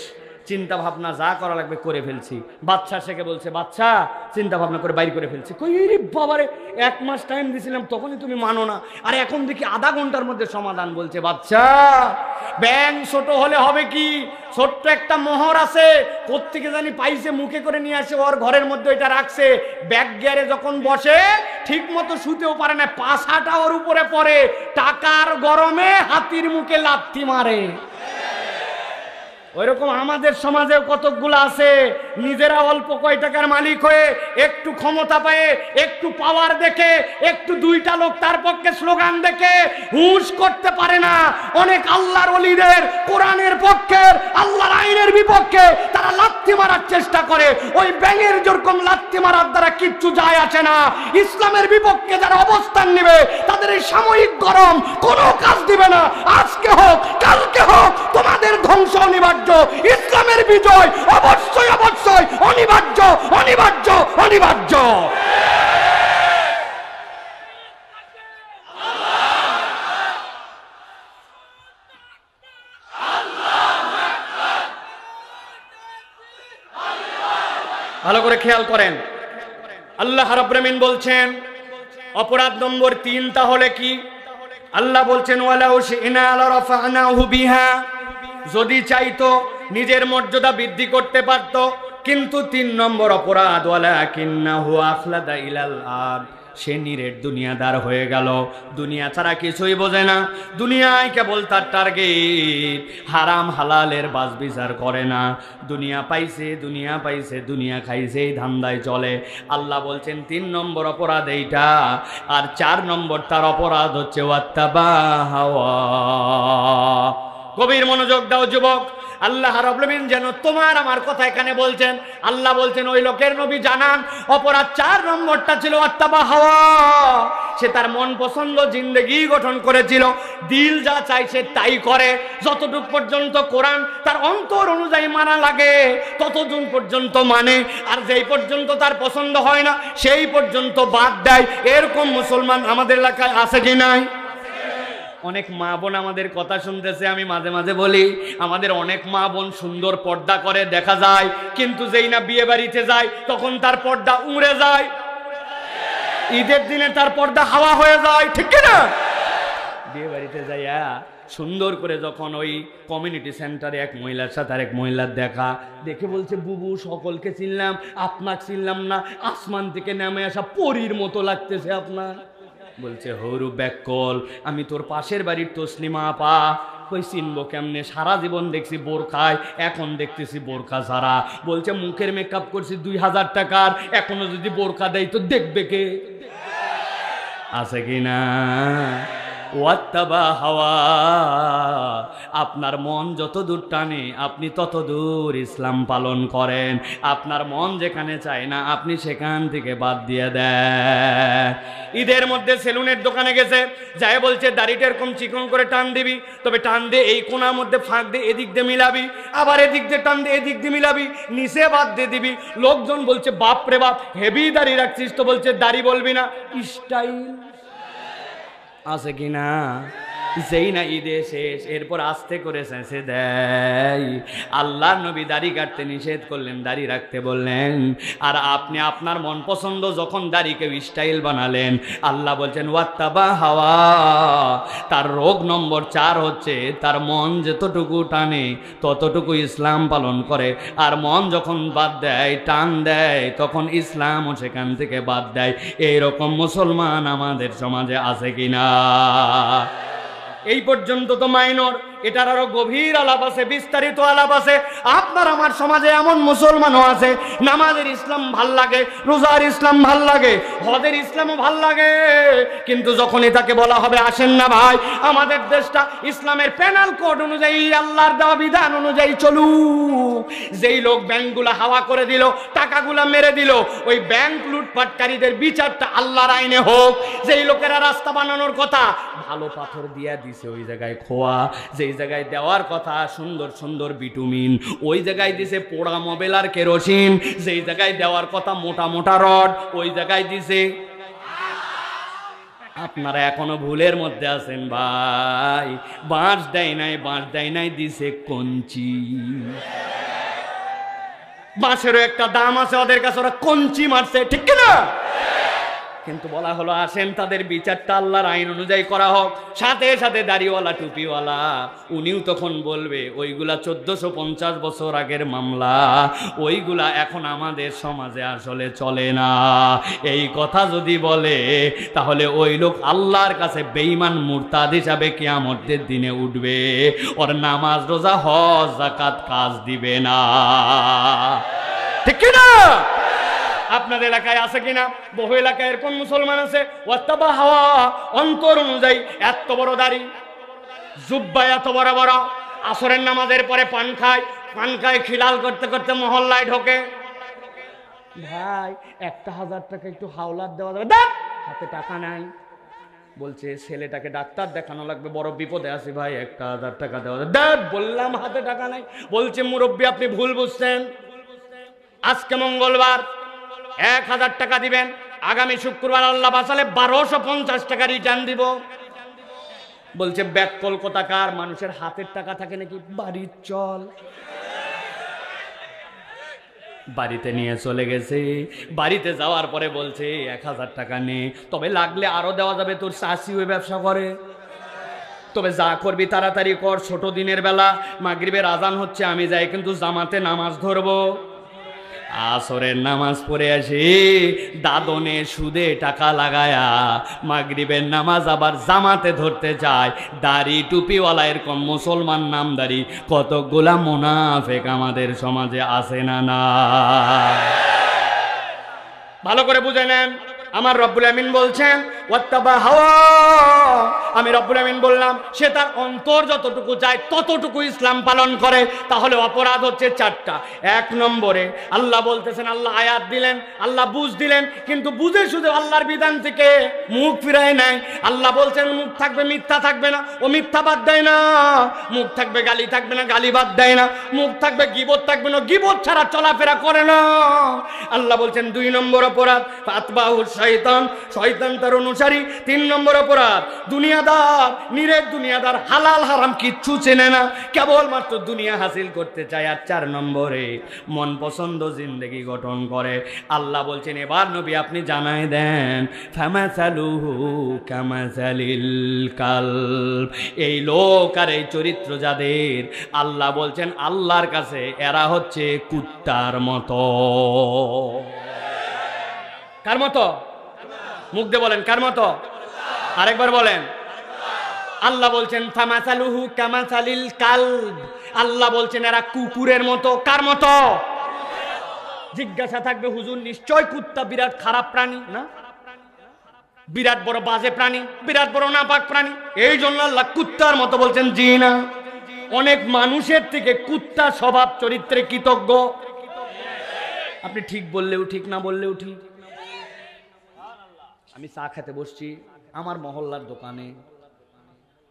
চিন্তা ভাবনা যা করা লাগবে করে ফেলছি। বাচ্চা শেখে বলছে, বাচ্চা চিন্তা ভাবনা করে বাইর করে ফেলছি। কই রে বাবারে, 1 মাস টাইম দিছিলাম তখনই তুমি মানো না, আর এখন দেখি আধা ঘন্টার মধ্যে সমাধান। বলছে বাচ্চা, ব্যাঙ ছোট হলে হবে কি, ছোট্ট একটা মোহর আছে, কোত্থেকে জানি পাইছে, মুখে করে নিয়ে আসে, ওর ঘরের মধ্যে এটা রাখছে। ব্যাক গিয়ারে যখন বসে ঠিক মতো শুতেও পারে না, পাছাটা ওর উপরে পড়ে, টাকার গরমে হাতির মুখে লাথি মারে। ওইরকম আমাদের সমাজে কতকগুলো আছে, নিজেরা অল্প কয় টাকার মালিক হয়ে একটু ক্ষমতা পেয়ে, একটু পাওয়ার দেখে, একটু 2টা লোক তার পক্ষে স্লোগান দেখে হুঁশ করতে পারে না। অনেক আল্লাহর ওলিদের কোরআনের পক্ষে, আল্লাহর আইনের বিপক্ষে তারা লাথি মারার চেষ্টা করে। ওই ব্যাঙের যেরকম লাথি মারার দ্বারা কিচ্ছু যায় আসে না। ইসলামের বিপক্ষে যারা অবস্থান নেবে তাদের এই সাময়িক গরম কোনো কাজ দিবে না। আজকে হোক কালকে হোক তোমাদের ধ্বংস অনিবার্য, ইসলামের বিজয় অবশ্যই অবশ্যই অনিবার্য, অনিবার্য, অনিবার্য। ভালো করে খেয়াল করেন, আল্লাহ রাব্বুল আমিন বলছেন অপরাধ নম্বর 3 তাহলে কি? আল্লাহ বলছেন ওয়ালাউ শি'না লারাফা'নাহু বিহা, যদি চাইতো নিজের মর্যাদা বৃদ্ধি করতে পারত, কিন্তু 3 নম্বর অপরাধ ওয়ালাকিন্নাহু আখলাদা ইলাল আরদ, সে নিরেট দুনিয়াদার হয়ে গেল, দুনিয়া ছাড়া কিছুই বোঝে না, দুনিয়ায় কেবল তার টার্গেট, হারাম হালালের বাজ বিচার করে না, দুনিয়া পাইছে দুনিয়া পাইছে দুনিয়া খাইছে, এই ধান্দায় চলে। আল্লাহ বলছেন 3 নম্বর অপরাধ এইটা, আর 4 নম্বর তার অপরাধ হচ্ছে ওয়াত্তাবা হাওয়া। গভীর মনোযোগ দাও যুবক, আল্লাহ রাব্বুল আমিন যেন তোমার আমার কথা এখানে বলছেন। আল্লাহ বলছেন ওই লোকের নবী জানান অপরাধ 4 নম্বরটা ছিল ওয়াত্তাবা হাওয়া, সে তার মন পছন্দ জিন্দেগি গঠন করেছিল, দিল যা চাইছে তাই করে। যতটুক পর্যন্ত কোরআন তার অন্তর অনুযায়ী মানা লাগে ততদিন পর্যন্ত মানে, আর যেই পর্যন্ত তার পছন্দ হয় না সেই পর্যন্ত বাদ দেয়। এরকম মুসলমান আমাদের এলাকায় আছে কি নাই? অনেক মা বোন আমাদের কথা শুনতেছে। আমি মাঝে মাঝে বলি, আমাদের অনেক মা বোন সুন্দর পর্দা করে দেখা যায়, কিন্তু যেই না বিয়ে বাড়িতে যায় তখন তার পর্দা উড়ে যায়, ঈদের দিনে তার পর্দা হাওয়া হয়ে যায়, ঠিক না? বিয়ে বাড়িতে যাইয়া সুন্দর করে যখন ওই কমিউনিটি সেন্টারে এক মহিলার সাথে আরেক মহিলার দেখা, দেখে বলছে, বুবু সকলকে চিনলাম, আপনাকে চিনলাম না, আসমান থেকে নেমে আসা পরীর মতো লাগতেছে আপনার। বলছে, হরু ব্যাকল, আমি তোর পাশের বাড়ির তসলিমা আপা। কই চিনবো কেমনে, সারা জীবন দেখছি বোরখায়, এখন দেখতেছি বোরখা ছাড়া। বলছে, মুখের মেকআপ করছি 2000 টাকার, এখনো যদি বোরখা দেয় তো দেখবে কে? আছে কিনা? ওয়াত্তাবা হাওয়া, আপনার মন যত দূর টানে আপনি তত দূর ইসলাম পালন করেন। আপনার মন যেখানে চায় না আপনি সেখান থেকে বাদ দিয়ে দেন। ঈদের মধ্যে সেলুনের দোকানে গেছে, যাই বলছে দাড়িটা এরকম চিকন করে টান দিবি, তবে টান দিয়ে এই কোনার মধ্যে ফাঁক দিয়ে এদিক দিয়ে মিলাবি, আবার এদিক দিয়ে টান দিয়ে এদিক দিয়ে মিলাবি, নিচে বাদ দিয়ে দিবি। লোকজন বলছে, বাপ রে বাপ, হেভি দাড়ি রাখছিস তো। বলছে, দাড়ি বলবি না, স্টাইল। আছে কিনা? যেই না ঈদে শেষ, এরপর আস্তে করে শেষে দেয়। আল্লাহ নবী দাড়ি কাটতে নিষেধ করলেন, দাড়ি রাখতে বললেন, আর আপনি আপনার মন পছন্দ যখন দাড়িকে স্টাইল বানালেন, আল্লাহ বলছেন ওয়াত্তাবা হাওয়া। তার রোগ নম্বর 4 হচ্ছে তার মন যতটুকু টানে ততটুকু ইসলাম পালন করে, আর মন যখন বাদ দেয়, টান দেয়, তখন ইসলামও সেখান থেকে বাদ দেয়। এইরকম মুসলমান আমাদের সমাজে আছে কিনা? এই পর্যন্ত তো মাইনর, এটার আরো গভীর আলাপ আছে, বিস্তারিত আলাপ আছে। আপনার আমার সমাজে এমন মুসলমানও আছে, নামাজের ইসলাম ভাল লাগে, রোজার ইসলাম ভাল লাগে, হজের ইসলামও ভাল লাগে, কিন্তু যখনই তাকে বলা হবে আসেন না ভাই আমাদের দেশটা ইসলামের প্যানেল কোড অনুযায়ী, আল্লাহর দেওয়া বিধান অনুযায়ী চলু, যেই লোক ব্যাংকগুলা হাওয়া করে দিল, টাকাগুলা মেরে দিল, ওই ব্যাংক লুটপাটকারীদের বিচারটা আল্লাহর আইনে হোক। যেই লোকেরা রাস্তা বানানোর কথা ভালো পাথর দিয়া দিছে ওই জায়গায় খোয়া, যেই জায়গায় দেওয়ার কথা সুন্দর সুন্দর বিটুমিন ওই জায়গায় দিছে পোড়া মোবাইল আর কেরোসিন, যেই জায়গায় দেওয়ার কথা মোটা মোটা রড ওই জায়গায় দিছে। আপনারা এখনো ভুলের মধ্যে আছেন ভাই, বাঁশ দেয় নাই, বাঁশ দেয় নাই, দিছে কঞ্চি। বাঁশেরও একটা দাম আছে ওদের কাছে, ওরা কঞ্চি মারছে, ঠিক না? কিন্তু বলা হলো আসেন তাদের বিচারটা আল্লাহর আইন অনুযায়ী করা হোক। সাথে সাথে দাড়িওয়ালা টুপিওয়ালা উনিও তখন বলবে ওইগুলা 1450 বছর আগের মামলা, ওইগুলা এখন আমাদের সমাজে আসলে চলে না। এই কথা যদি বলে তাহলে ওই লোক আল্লাহর কাছে বেঈমান মুরতাদ হিসাবে কিয়ামতের দিনে উঠবে, ওর নামাজ রোজা হজ যাকাত কাজ দিবে না, ঠিক না? আপনাদের এলাকায় আছে কিনা? বহু এলাকায় এরকম মুসলমান আছে, ওয়াত্তাবা হাওয়া, অন্তর অনুযায়ী এত বড় দাড়ি, জুব্বা এত বড় বড়, আসরের নামাজের পরে পান খায়, খিলাল করতে করতে মহল্লায় ঢোকে। ভাই 1000 টাকা একটু হাওলাত দেওয়া যাবে? হাতে টাকা নাই। বলছে ছেলেটাকে ডাক্তার দেখানো লাগবে, বড় বিপদে আছি ভাই, 1000 টাকা দেওয়া যাবে? বললাম হাতে টাকা নাই। বলছে মুরব্বী আপনি ভুল বুঝছেন, আজকে মঙ্গলবার 1000 টাকা দিবেন, আগামী শুক্রবার আল্লাহ বাঁচালে 1250 টাকা রিটার্ন দিব। বলছে ব্যাক কলকাতাকার, মানুষের হাতের টাকা থাকে নাকি? বাড়ির চল। বাড়িতে নিয়ে চলে গেছে, বাড়িতে যাওয়ার পরে বলছে 1000 টাকা নে, তবে লাগলে আরো দেওয়া যাবে, তোর চাষি ওই ব্যবসা করে, তবে যা করবি তাড়াতাড়ি কর, ছোট দিনের বেলা মাগরিবের আজান হচ্ছে, আমি যাই কিন্তু জামাতে নামাজ ধরবো। আসরের নামাজ পড়ে আসি, দাদনে সুদে টাকা লাগায়া মাগরিবের নামাজ আবার জামাতে ধরতে যায়। দাড়ি টুপিওয়ালা এরকম মুসলমান নামদারি কতগুলা মুনাফিক আমাদের সমাজে আছে না? না, ভালো করে বুঝে নেন। আমার রব্বুল আমিন বলছেন ওয়াত্তাবা হাওয়া, আমি রব্বুল আমিন বললাম সে তার অন্তর যতটুকু চায় ততটুকু ইসলাম পালন করে, তাহলে অপরাধ হচ্ছে 4টা। 1 নম্বরে আল্লাহ বলতেছেন, আল্লাহ আয়াত দিলেন, আল্লাহ বুঝ দিলেন, কিন্তু বুঝে শুধু আল্লাহর বিধান থেকে মুখ ফিরায় নাই। আল্লাহ বলছেন মুখ থাকবে, মিথ্যা থাকবে না, ও মিথ্যা বাদ দেয় না। মুখ থাকবে, গালি থাকবে না, গালি বাদ দেয় না। মুখ থাকবে, গীবত থাকবে না, গীবত ছাড়া চলাফেরা করে না। আল্লাহ বলছেন 2 নম্বর অপরাধ ফাতবাহু শয়তান, শয়তান তার অনুসারী। 3 নম্বর অপরাধ দুনিয়াদার, নিরেট দুনিয়াদার, হালাল হারাম কিচ্ছু চেনে না, কেবলমাত্র দুনিয়া হাসিল করতে চায়। আর 4 নম্বরে মন পছন্দ জিন্দেগি গঠন করে। আল্লাহ বলছেন এবার নবী আপনি জানাই দেন, ফামাসালুহু কামাসালিল কালব, এই লোক আর এই চরিত্র যাদের, আল্লাহ বলছেন আল্লাহর কাছে এরা হচ্ছে কুত্তার মতো। কার মতো? মুখ দিয়ে বলেন কার মতো? আরেকবার বলেন। আল্লাহ বলছেন ফামাসালুহু কামাসালিল কালব, আল্লাহ বলছেন এরা কুকুরের মতো। কার মতো? জিজ্ঞাসা থাকবে হুজুর নিশ্চয় কুত্তা বিরাট খারাপ প্রাণী না, বিরাট বড় বাজে প্রাণী, বিরাট বড় নাপাক প্রাণী, এই জন্য আল্লাহ কুত্তার মতো বলছেন? জি না, অনেক মানুষের থেকে কুত্তা স্বভাব চরিত্রে কৃতজ্ঞ। আপনি ঠিক বললেও ঠিক, না বললেও ঠিক। আমি চা খেতে বসছি আমার মহল্লার দোকানে,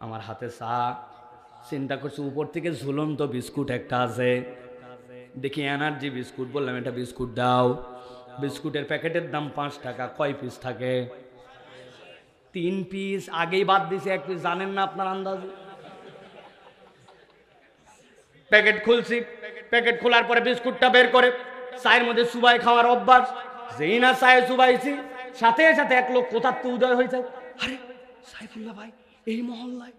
আমার হাতে চা, চিন্তা করছি উপর থেকে ঝুলন্ত বিস্কুট একটা আছে, দেখি এনার্জি বিস্কুট, বললাম এটা বিস্কুট দাও। বিস্কুটের প্যাকেটের দাম 5 টাকা। কয় পিস থাকে? 3 পিস। আগেই বাদ দিছে 1 পিস, জানেন না আপনার আন্দাজে? প্যাকেট খুলছি, প্যাকেট খোলার পরে বিস্কুটটা বের করে চায়ের মধ্যে চুবাই খাওয়ার অভ্যাস। যেই না চায়ে চুবাইছি, সাথে সাথে এক লোক কোথার তো উদয় হয়ে যায়, আরে সাইফুল্লাহ ভাই এই মহল্লায়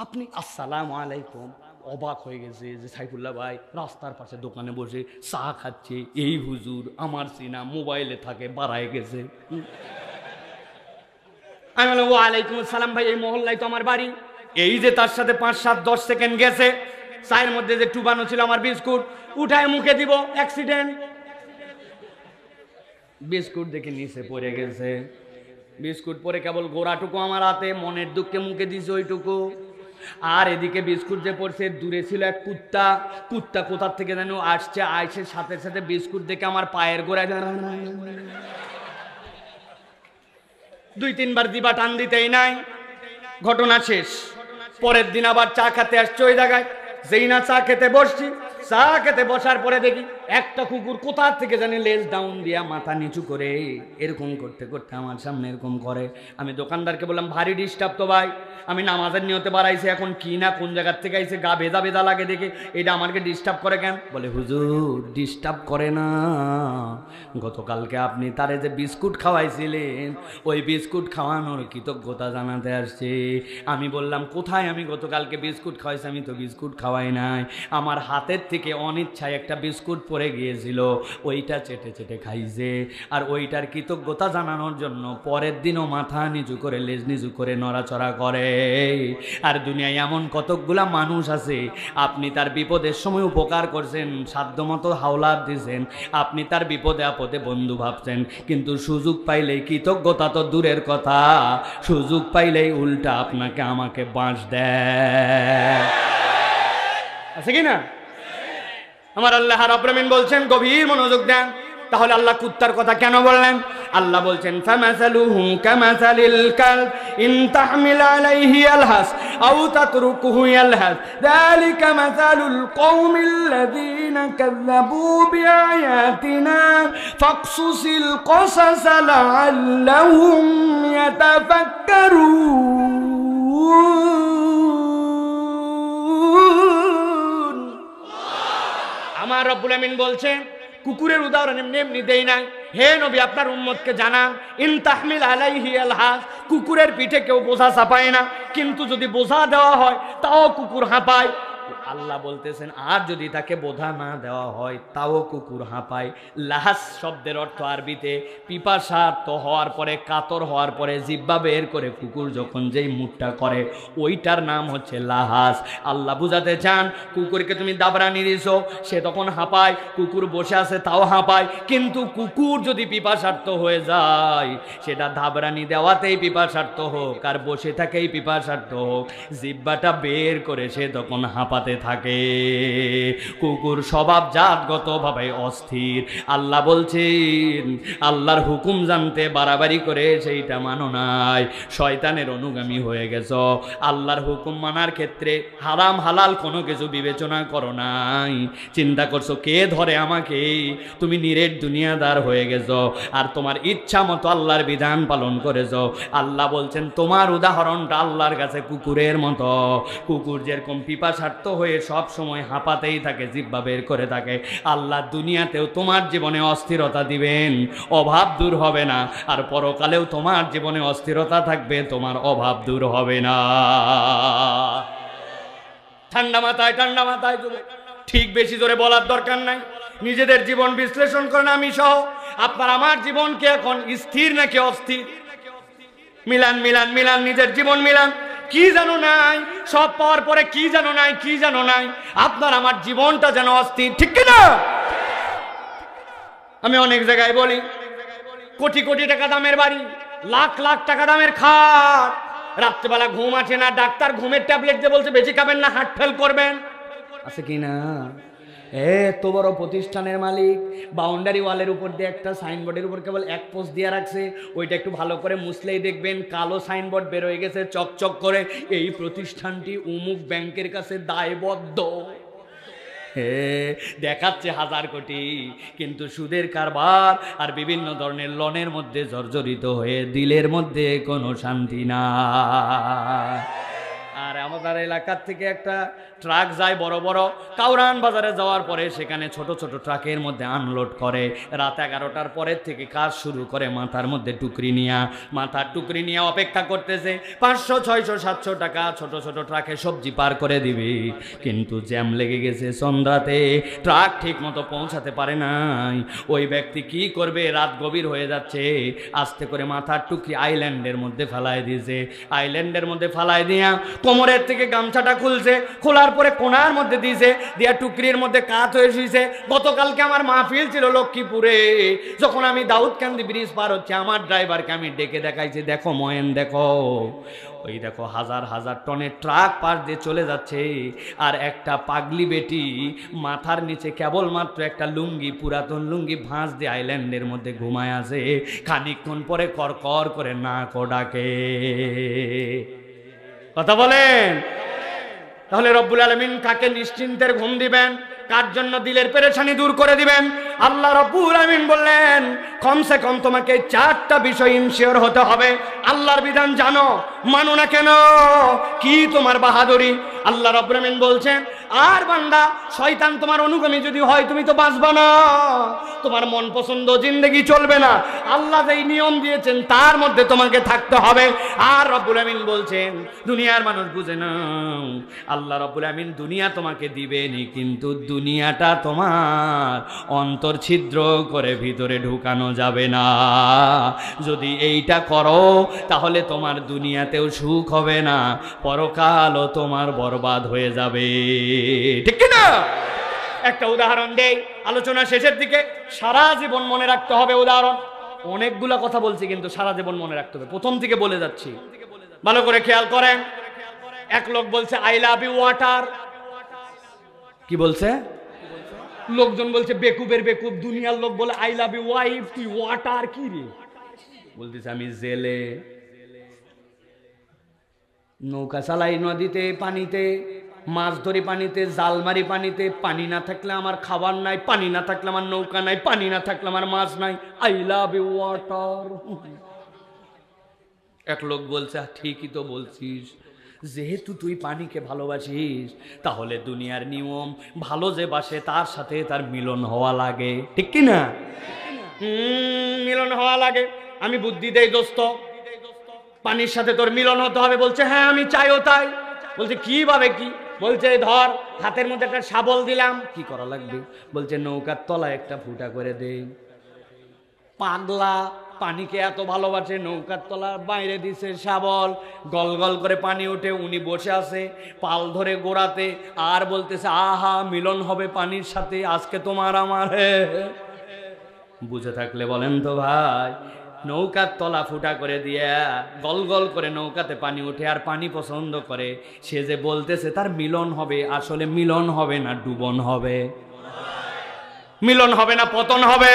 আপনি? আসসালামু আলাইকুম। অবাক হয়ে গেছে যে সাইফুল্লাহ ভাই রাস্তার পাশে দোকানে বসে চা খাচ্ছে, এই হুজুর আমার সিনা মোবাইলে থাকে, বাড়ায় গেছে। আমি বললাম ওয়ালাইকুম আসসালাম ভাই, এই মহল্লায় তো আমার বাড়ি। এই যে তার সাথে 5, 7, 10 সেকেন্ড গেছে, চায়ের মধ্যে যে টুবানো ছিল আমার বিস্কুট, উঠায় মুখে দিব, অ্যাক্সিডেন্ট। বিস্কুট দেখে নিচে পড়ে গেছে। বিস্কুট পরে কেবল গোড়াটুকু আমার হাতে, মনের দুঃখে মুখে দিছে ওইটুকু। আর এদিকে বিস্কুট যে পড়ছে, দূরে ছিল এক কুত্তা। কুত্তা কোথার থেকে যেন আসছে, আইসে সাথে সাথে বিস্কুট দেখে আমার পায়ের গোড়ায় 2-3 বার দিবা টান দিতেই নাই, ঘটনা শেষ। পরের দিন আবার চা খেতে আসছে ওই জায়গায়। যেই না চা খেতে বসছি, চা খেতে বসার পরে দেখি একটা কুকুর কোথা থেকে জানি লেজ ডাউন দিয়া মাথা নিচু করে এরকম করতে করতে আমার সামনে এরকম করে। আমি দোকানদারকে বললাম ভারী ডিস্টার্ব তো ভাই, আমি নামাজের নিয়তে বাড়াইছি, এখন কি না কোন জায়গার থেকে আইছে, গা ভেদা ভেদা লাগে দেখে, এটা আমাকে ডিস্টার্ব করে কেন? বলে হুজুর ডিস্টার্ব করে না, গতকালকে আপনি তারে যে বিস্কুট খাওয়াইছিলেন, ওই বিস্কুট খাওয়ানোর কৃতজ্ঞতা জানাতে আসছে। আমি বললাম কোথায় আমি গতকালকে বিস্কুট খাওয়াইছি? আমি তো বিস্কুট খাওয়াই নাই, আমার হাতের থেকে অনিচ্ছায় একটা বিস্কুট পড়ে গিয়েছিল, ওইটা চেটে চেটে খাইছে। আর ওইটার কৃতজ্ঞতা জানানোর জন্য পরের দিনও মাথা নিচু করে লেজ নিচু করে নড়াচড়া করে। আর দুনিয়ায় এমন কতকগুলা মানুষ আছে, আপনি তার বিপদের সময় উপকার করছেন, সাধ্যমতো হাওলাত দিয়েছেন, আপনি তার বিপদে আপদে বন্ধু ভাবছেন, কিন্তু সুযোগ পাইলেই, কৃতজ্ঞতা তো দূরের কথা, সুযোগ পাইলেই উল্টা আপনাকে আমাকে বাঁশ দেয়। আছে কি না? আমার আল্লাহ রাব্বুল আমিন বলছেন, গভীর মনোযোগ দেন। তাহলে আল্লাহ কুত্তার কথা কেন বললেন? আল্লাহ বলছেন ফামাসালুহু কামাসালিল কালব ইন তাহমিল আলাইহি ইয়ালহাস আও তাতরুকুহু ইয়ালহাস যালিকা মাসালুল কওমিল্লাযীনা কাযযাবু বিআয়াতিনা ফাকসুসিল কসাস লাআল্লাহুম ইয়াতাফাক্কারুন। আমার রব্বুল আমিন বলছেন কুকুরের উদাহরণ এমনি এমনি দেই নাই, হে নবী আপনার উম্মতকে জানান, ইন তাহমিল আলাইহি আলহাস, কুকুরের পিঠে কেউ বোঝা চাপায় না, কিন্তু যদি বোঝা দেওয়া হয় তাও কুকুর হাঁপায়। আল্লাহ বলতেছেন আর যদি তাকে বোঝা না দেওয়া হয় তাও কুকুর হাঁপায়। লাহাস শব্দের অর্থ আরবিতে পিপাসার্ত হওয়ার পরে, কাতর হওয়ার পরে জিহ্বা বের করে কুকুর যখন যেই মুখটা করে ওইটার নাম হচ্ছে লাহাস। আল্লাহ বুঝাতে চান কুকুরকে তুমি দাবরানি দিছো, সে তখন হাঁপায়, কুকুর বসে আছে তাও হাঁপায়, কিন্তু কুকুর যদি পিপাসার্ত হয়ে যায় সেটা দাবরানি দেওয়াতেই পিপাসার্ত হোক আর বসে থাকেই পিপাসার্ত হোক, জিহ্বাটা বের করে সে তখন হাঁপাতে থাকে। কুকুর স্বভাবজাতগতভাবে অস্থির। আল্লাহ বলছেন আল্লাহর হুকুম জানতে বাড়াবাড়ি করে সেইটা মানো নাই, শয়তানের অনুগামী হয়ে গেছো। আল্লাহর হুকুম মানার ক্ষেত্রে হারাম হালাল কোনো কিছু বিবেচনা করো নাই, চিন্তা করছো কে ধরে আমাকে, তুমি নিরেট দুনিয়াদার হয়ে গেছো আর তোমার ইচ্ছা মতো আল্লাহর বিধান পালন করেছো। আল্লাহ বলছেন তোমার উদাহরণটা আল্লাহর কাছে কুকুরের মতো। কুকুর যেরকম পিপাসার্ত হয়ে সব সময় হাঁপাতেই থাকে, জিহ্বা বের করে থাকে, আল্লাহ দুনিয়াতেও তোমার জীবনে অস্থিরতা দিবেন, অভাব দূর হবে না, আর পরকালেও তোমার জীবনে অস্থিরতা থাকবে, তোমার অভাব দূর হবে না। ঠান্ডা মাথায় ঠিক বেশি জোরে বলার দরকার নাই, নিজেদের জীবন বিশ্লেষণ করেন, আমি সহ আপনার আমার জীবন কি এখন স্থির নাকি অস্থির? মিলান মিলান মিলান, নিজের জীবন মিলান। কি জানো নাই, সব পাওয়ার পরে কি জানো নাই, কি জানো নাই, আপনার আমার জীবনটা যেন অস্থির, ঠিক কিনা? আমি অনেক জায়গায় বলি কোটি কোটি টাকা দামের বাড়ি, লাখ লাখ টাকা দামের খাট, রাত্রেবেলা ঘুম আসে না, ডাক্তার ঘুমের ট্যাবলেট দিয়ে বলছে বেশি খাবেন না, হার্ট ফেল করবেন, আছে কি না? এত বড় প্রতিষ্ঠানের মালিক বাউন্ডারি ওয়ালের উপর দিয়ে একটা সাইনবোর্ডের উপর কেবল এক পোস্ট দিয়ে রাখছে, ওইটা একটু ভালো করে মুছলেই দেখবেন কালো সাইনবোর্ড বের হয়ে গেছে চকচক করে, এই প্রতিষ্ঠানটি উমুক ব্যাংকের কাছে দায়বদ্ধ। দেখাচ্ছে 1000 কোটি, কিন্তু সুদের কারবার আর বিভিন্ন ধরনের লোনের মধ্যে জর্জরিত হয়ে দিলের মধ্যে কোনো শান্তি না। আর আমাদের এলাকার থেকে একটা ট্রাক যায় বড় বড়, কাউরান বাজারে যাওয়ার পরে সেখানে ছোট ছোট ট্রাকের মধ্যে আনলোড করে, রাত 11টার পরের থেকে কাজ শুরু করে মাথার মধ্যে টুকরি নিয়ে, মাথার টুকরি নিয়ে অপেক্ষা করতেছে 500 600 700 টাকা ছোট ছোট ট্রাকে সবজি পার করে দিবে, কিন্তু জ্যাম লেগে গেছে সন্ধ্যাতে, ট্রাক ঠিক মতো পৌঁছাতে পারে নাই। ওই ব্যক্তি কি করবে, রাত গভীর হয়ে যাচ্ছে, আস্তে করে মাথার টুকরি আইল্যান্ডের মধ্যে ফেলায় দিয়েছে, আইল্যান্ডের মধ্যে ফেলায় দিয়া কোমরের থেকে গামছাটা খুলছে, খোলার পরে কোনার মধ্যে দিয়েছে, দিয়া টুকরির মধ্যে কাত হয়ে শুয়েছে। গতকালকে আমার মাহফিল ছিল লক্ষ্মীপুরে, যখন আমি দাউদকান্দি ব্রিজ পার হচ্ছে আমার ড্রাইভারকে আমি ডেকে দেখাইছি, দেখো ময়েন দেখো, ওই দেখো হাজার হাজার টনের ট্রাক পাশ দিয়ে চলে যাচ্ছে, আর একটা পাগলি বেটি মাথার নিচে কেবলমাত্র একটা লুঙ্গি, পুরাতন লুঙ্গি ভাঁজ দিয়ে আইল্যান্ডের মধ্যে ঘুমায় আছে, খানিকক্ষণ পরে করকর করে নাক ডাকে। কথা বলেন। তাহলে রব্বুল আলামিন কাকে নিশ্চিন্তের ঘুম দিবেন, কার জন্য দিলের পেরেশানি দূর করে দিবেন? আল্লাহ রাব্বুল আলামিন বললেন কমসে কম তোমাকে 4টা বিষয় ইনশিওর হতে হবে। আল্লাহর বিধান জানো, মানো না কেন, কি তোমার বাহাদুরি? আল্লাহ রাব্বুল আলামিন বলছেন আর বান্দা শয়তান তোমার অনুগামী যদি হয় তুমি তো বাঁচবা না, তোমার মন পছন্দ জিন্দেগি চলবে না, আল্লাহ যেই নিয়ম দিয়েছেন তার মধ্যে তোমাকে থাকতে হবে। আর রব্বুল আমিন বলছেন দুনিয়ার মানুষ বুঝে না, আল্লাহ রব্বুল আমিন দুনিয়া তোমাকে দিবেনই, কিন্তু দুনিয়াটা তোমার অন্তর ছিদ্র করে ভিতরে ঢুকানো যাবে না। যদি এইটা করো তাহলে তোমার দুনিয়াতেও সুখ হবে না, পরকালও তোমার বরবাদ হয়ে যাবে, ঠিক না? একটা উদাহরণ দেই আলোচনা শেষের দিকে, সারা জীবন মনে রাখতে হবে উদাহরণ। অনেকগুলা কথা বলছি কিন্তু সারা জীবন মনে রাখতে হবে, প্রথম থেকে বলে যাচ্ছি, ভালো করে খেয়াল করেন। এক লোক বলছে আই লাভ ইউ ওয়াটার। কি বলছে? লোকজন বলছে বেকুবের বেকুব, দুনিয়ার লোক বলে আই লাভ ইউ ওয়াইফ, তুই ওয়াটার কি রে? বলতেছে আমি জেলে, নৌকা চালাই নদীতে পানিতে, মাছ ধরি পানিতে, জাল মারি পানিতে, পানি না থাকলে আমার খাবার নাই, পানি না থাকলে আমার নৌকা নাই, পানি না থাকলে আমার মাছ নাই, আই লাভ ইউ ওয়াটার। এক লোক বলছে ঠিকই তো বলছিস, যেহেতু তুই পানিকে ভালোবাসিস তাহলে দুনিয়ার নিয়ম ভালো যে বাসে তার সাথে তার মিলন হওয়া লাগে, ঠিক কি না? মিলন হওয়া লাগে। আমি বুদ্ধি দেই দোস্ত, পানির সাথে তোর মিলন হতে হবে। বলছে হ্যাঁ আমি চাইও তাই। বলছে কিভাবে কি? বলছে ধর হাতের মধ্যে একটা শাবল দিলাম, কি করা লাগবে? বলছে নৌকার তলায় একটা ফুটা করে দে। পাগলা, পানিকে এত ভালোবাসে, নৌকার তলার বাইরে দিছে শাবল, গল গল করে পানি ওঠে, উনি বসে আছে পাল ধরে গোড়াতে আর বলতেছে আহা মিলন হবে পানির সাথে আজকে তোমার আমার। বুঝে থাকলে বলেন তো ভাই, নৌকার তলা ফুটা করে দিয়া গল গল করে নৌকাতে পানি ওঠে আর পানি পছন্দ করে, সে যে বলতেছে তার মিলন হবে, আসলে মিলন হবে না ডুবন হবে, মিলন হবে না পতন হবে।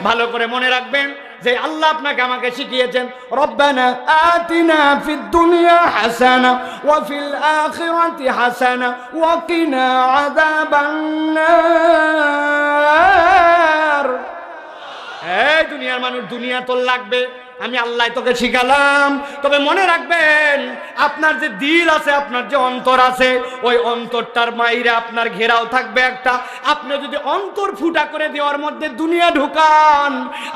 ভালো করে মনে রাখবেন যে আল্লাহ আপনাকে আমাকে শিখিয়েছেন রব্বানা আতিনা ফিদ দুনিয়া হাসানা ওয়া ফিল আখিরাতি হাসানা ওয়া কিনা আযাবান নার। এই দুনিয়ার মানুষ, দুনিয়া তোর লাগবে, আমি আল্লাহ তোকে শিখালাম, তবে মনে রাখবেন আপনার যে দিল আছে, আপনার যে অন্তর আছে, ওই অন্তরটার মাইরে আপনার ঘেরাও থাকবে একটা। আপনি যদি অন্তর ফুটা করে দেওয়ার মধ্যে দুনিয়া ঢুকান,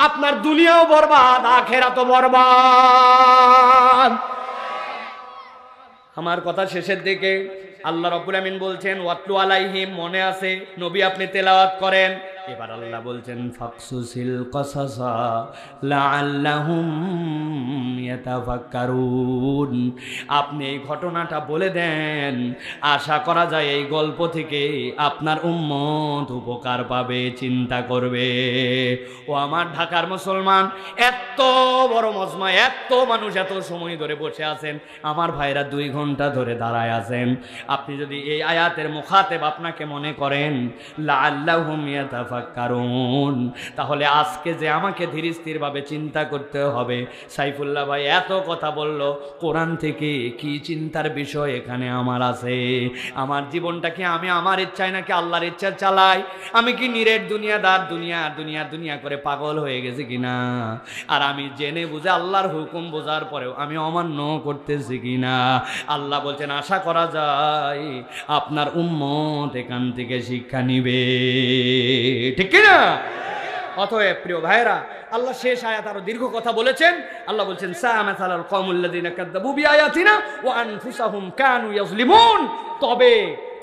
আপনার দুনিয়াও বরবাদ, আখেরাতও বরবাদ। আমার কথা শেষের দিকে আল্লাহ রাব্বুল আমিন বলছেন ওয়াতলু আলাইহিম, মনে আছে নবী আপনি তেলাওয়াত করেন। এবার আল্লাহ বলছেন ফাকসুসিল কসাসা লাআল্লাহুম ইয়াতাফাক্কারুন, আপনি এই ঘটনাটা বলে দেন, আশা করা যায় এই গল্প থেকে আপনার উম্মত উপকার পাবে, চিন্তা করবে। ও আমার ঢাকার মুসলমান, এত বড় মজমা, এত মানুষ এত সময় ধরে বসে আছেন, আমার ভাইরা 2 ঘন্টা ধরে দাঁড়ায় আছেন, আপনি যদি এই আয়াতের মুখাতেব আপনাকে মনে করেন লাআল্লাহুম ইয়াতাফাক্কারুন, তাহলে আজকে যে আমাকে ধীর স্থির ভাবে চিন্তা করতে হবে। সাইফুল্লাহ ভাই এত কথা বলল, কোরআন থেকে কি চিন্তার বিষয় এখানে আমার আছে? আমার জীবনটা কি আমি আমার ইচ্ছায় নাকি আল্লাহর ইচ্ছা চালাই? আমি কি নিরেট দুনিয়াদার, দুনিয়া দুনিয়া দুনিয়া করে পাগল হয়ে গেছি কিনা? আর আমি জেনে বুঝে আল্লাহর হুকুম বোঝার পরেও আমি অমান্য করতেছি কিনা? আল্লাহ বলছেন আশা করা যায় আপনার উম্মত এখান থেকে শিক্ষা নিবে, ঠিক কিনা? অতএব প্রিয় ভাইরা, আল্লাহ শেষ আয়াত আরো দীর্ঘ কথা বলেছেন। আল্লাহ বলছেন সামাসালাল কওমুল্লাযিনা কাযযাবু বিআয়াতিনা ওয়া আনফুসাহুম কানু ইয়াজলিমুন, তবে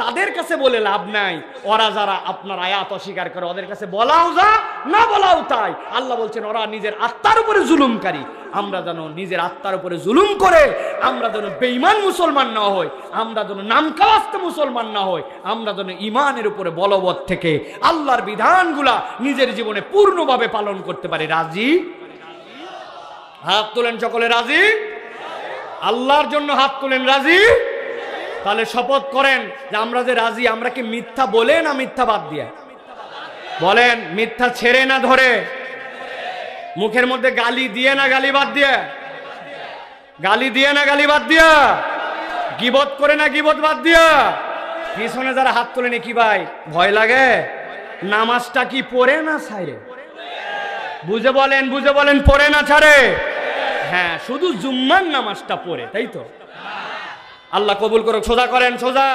তাদের কাছে বলে লাভ নাই, ওরা যারা আপনার আয়াত অস্বীকার করে, ওদের কাছে বলাও যা না বলাও তাই। আল্লাহ বলছেন ওরা নিজের আত্মার উপরে জুলুমকারী। আমরা যেন নিজের আত্মার উপরে জুলুম করে আমরা যেন বেঈমান মুসলমান না হই, আমরা যেন নামকাওয়াস্তে মুসলমান না হই, আমরা যেন ঈমানের উপরে বলবৎ থেকে আল্লাহর বিধানগুলা নিজের জীবনে পূর্ণভাবে পালন করতে পারি। রাজি? হাত তোলেন সকলে, রাজি? আল্লাহর জন্য হাত তোলেন, রাজি? তাহলে শপথ করেন যে আমরা যে রাজি, আমরা কি মিথ্যা বলে না মিথ্যা বাদ দিয়ে? বলেন, মিথ্যা ছেড়ে না ধরে? মুখের মধ্যে গালি দিয়ে না গালি বাদ দিয়ে? গালি দিয়ে না গালি বাদ দিয়া? গীবত করে না গীবত বাদ দিয়া? পিছনে যারা হাত তোলেনি কি ভাই ভয় লাগে? নামাজটা কি পড়ে না ছাড়ে? বুঝে বলেন, বুঝে বলেন, পড়ে না ছাড়ে? হ্যাঁ, শুধু জুম্মার নামাজটা পড়ে, তাই তো? আল্লাহ কবুল করুক। সোজা করেন, সোজা।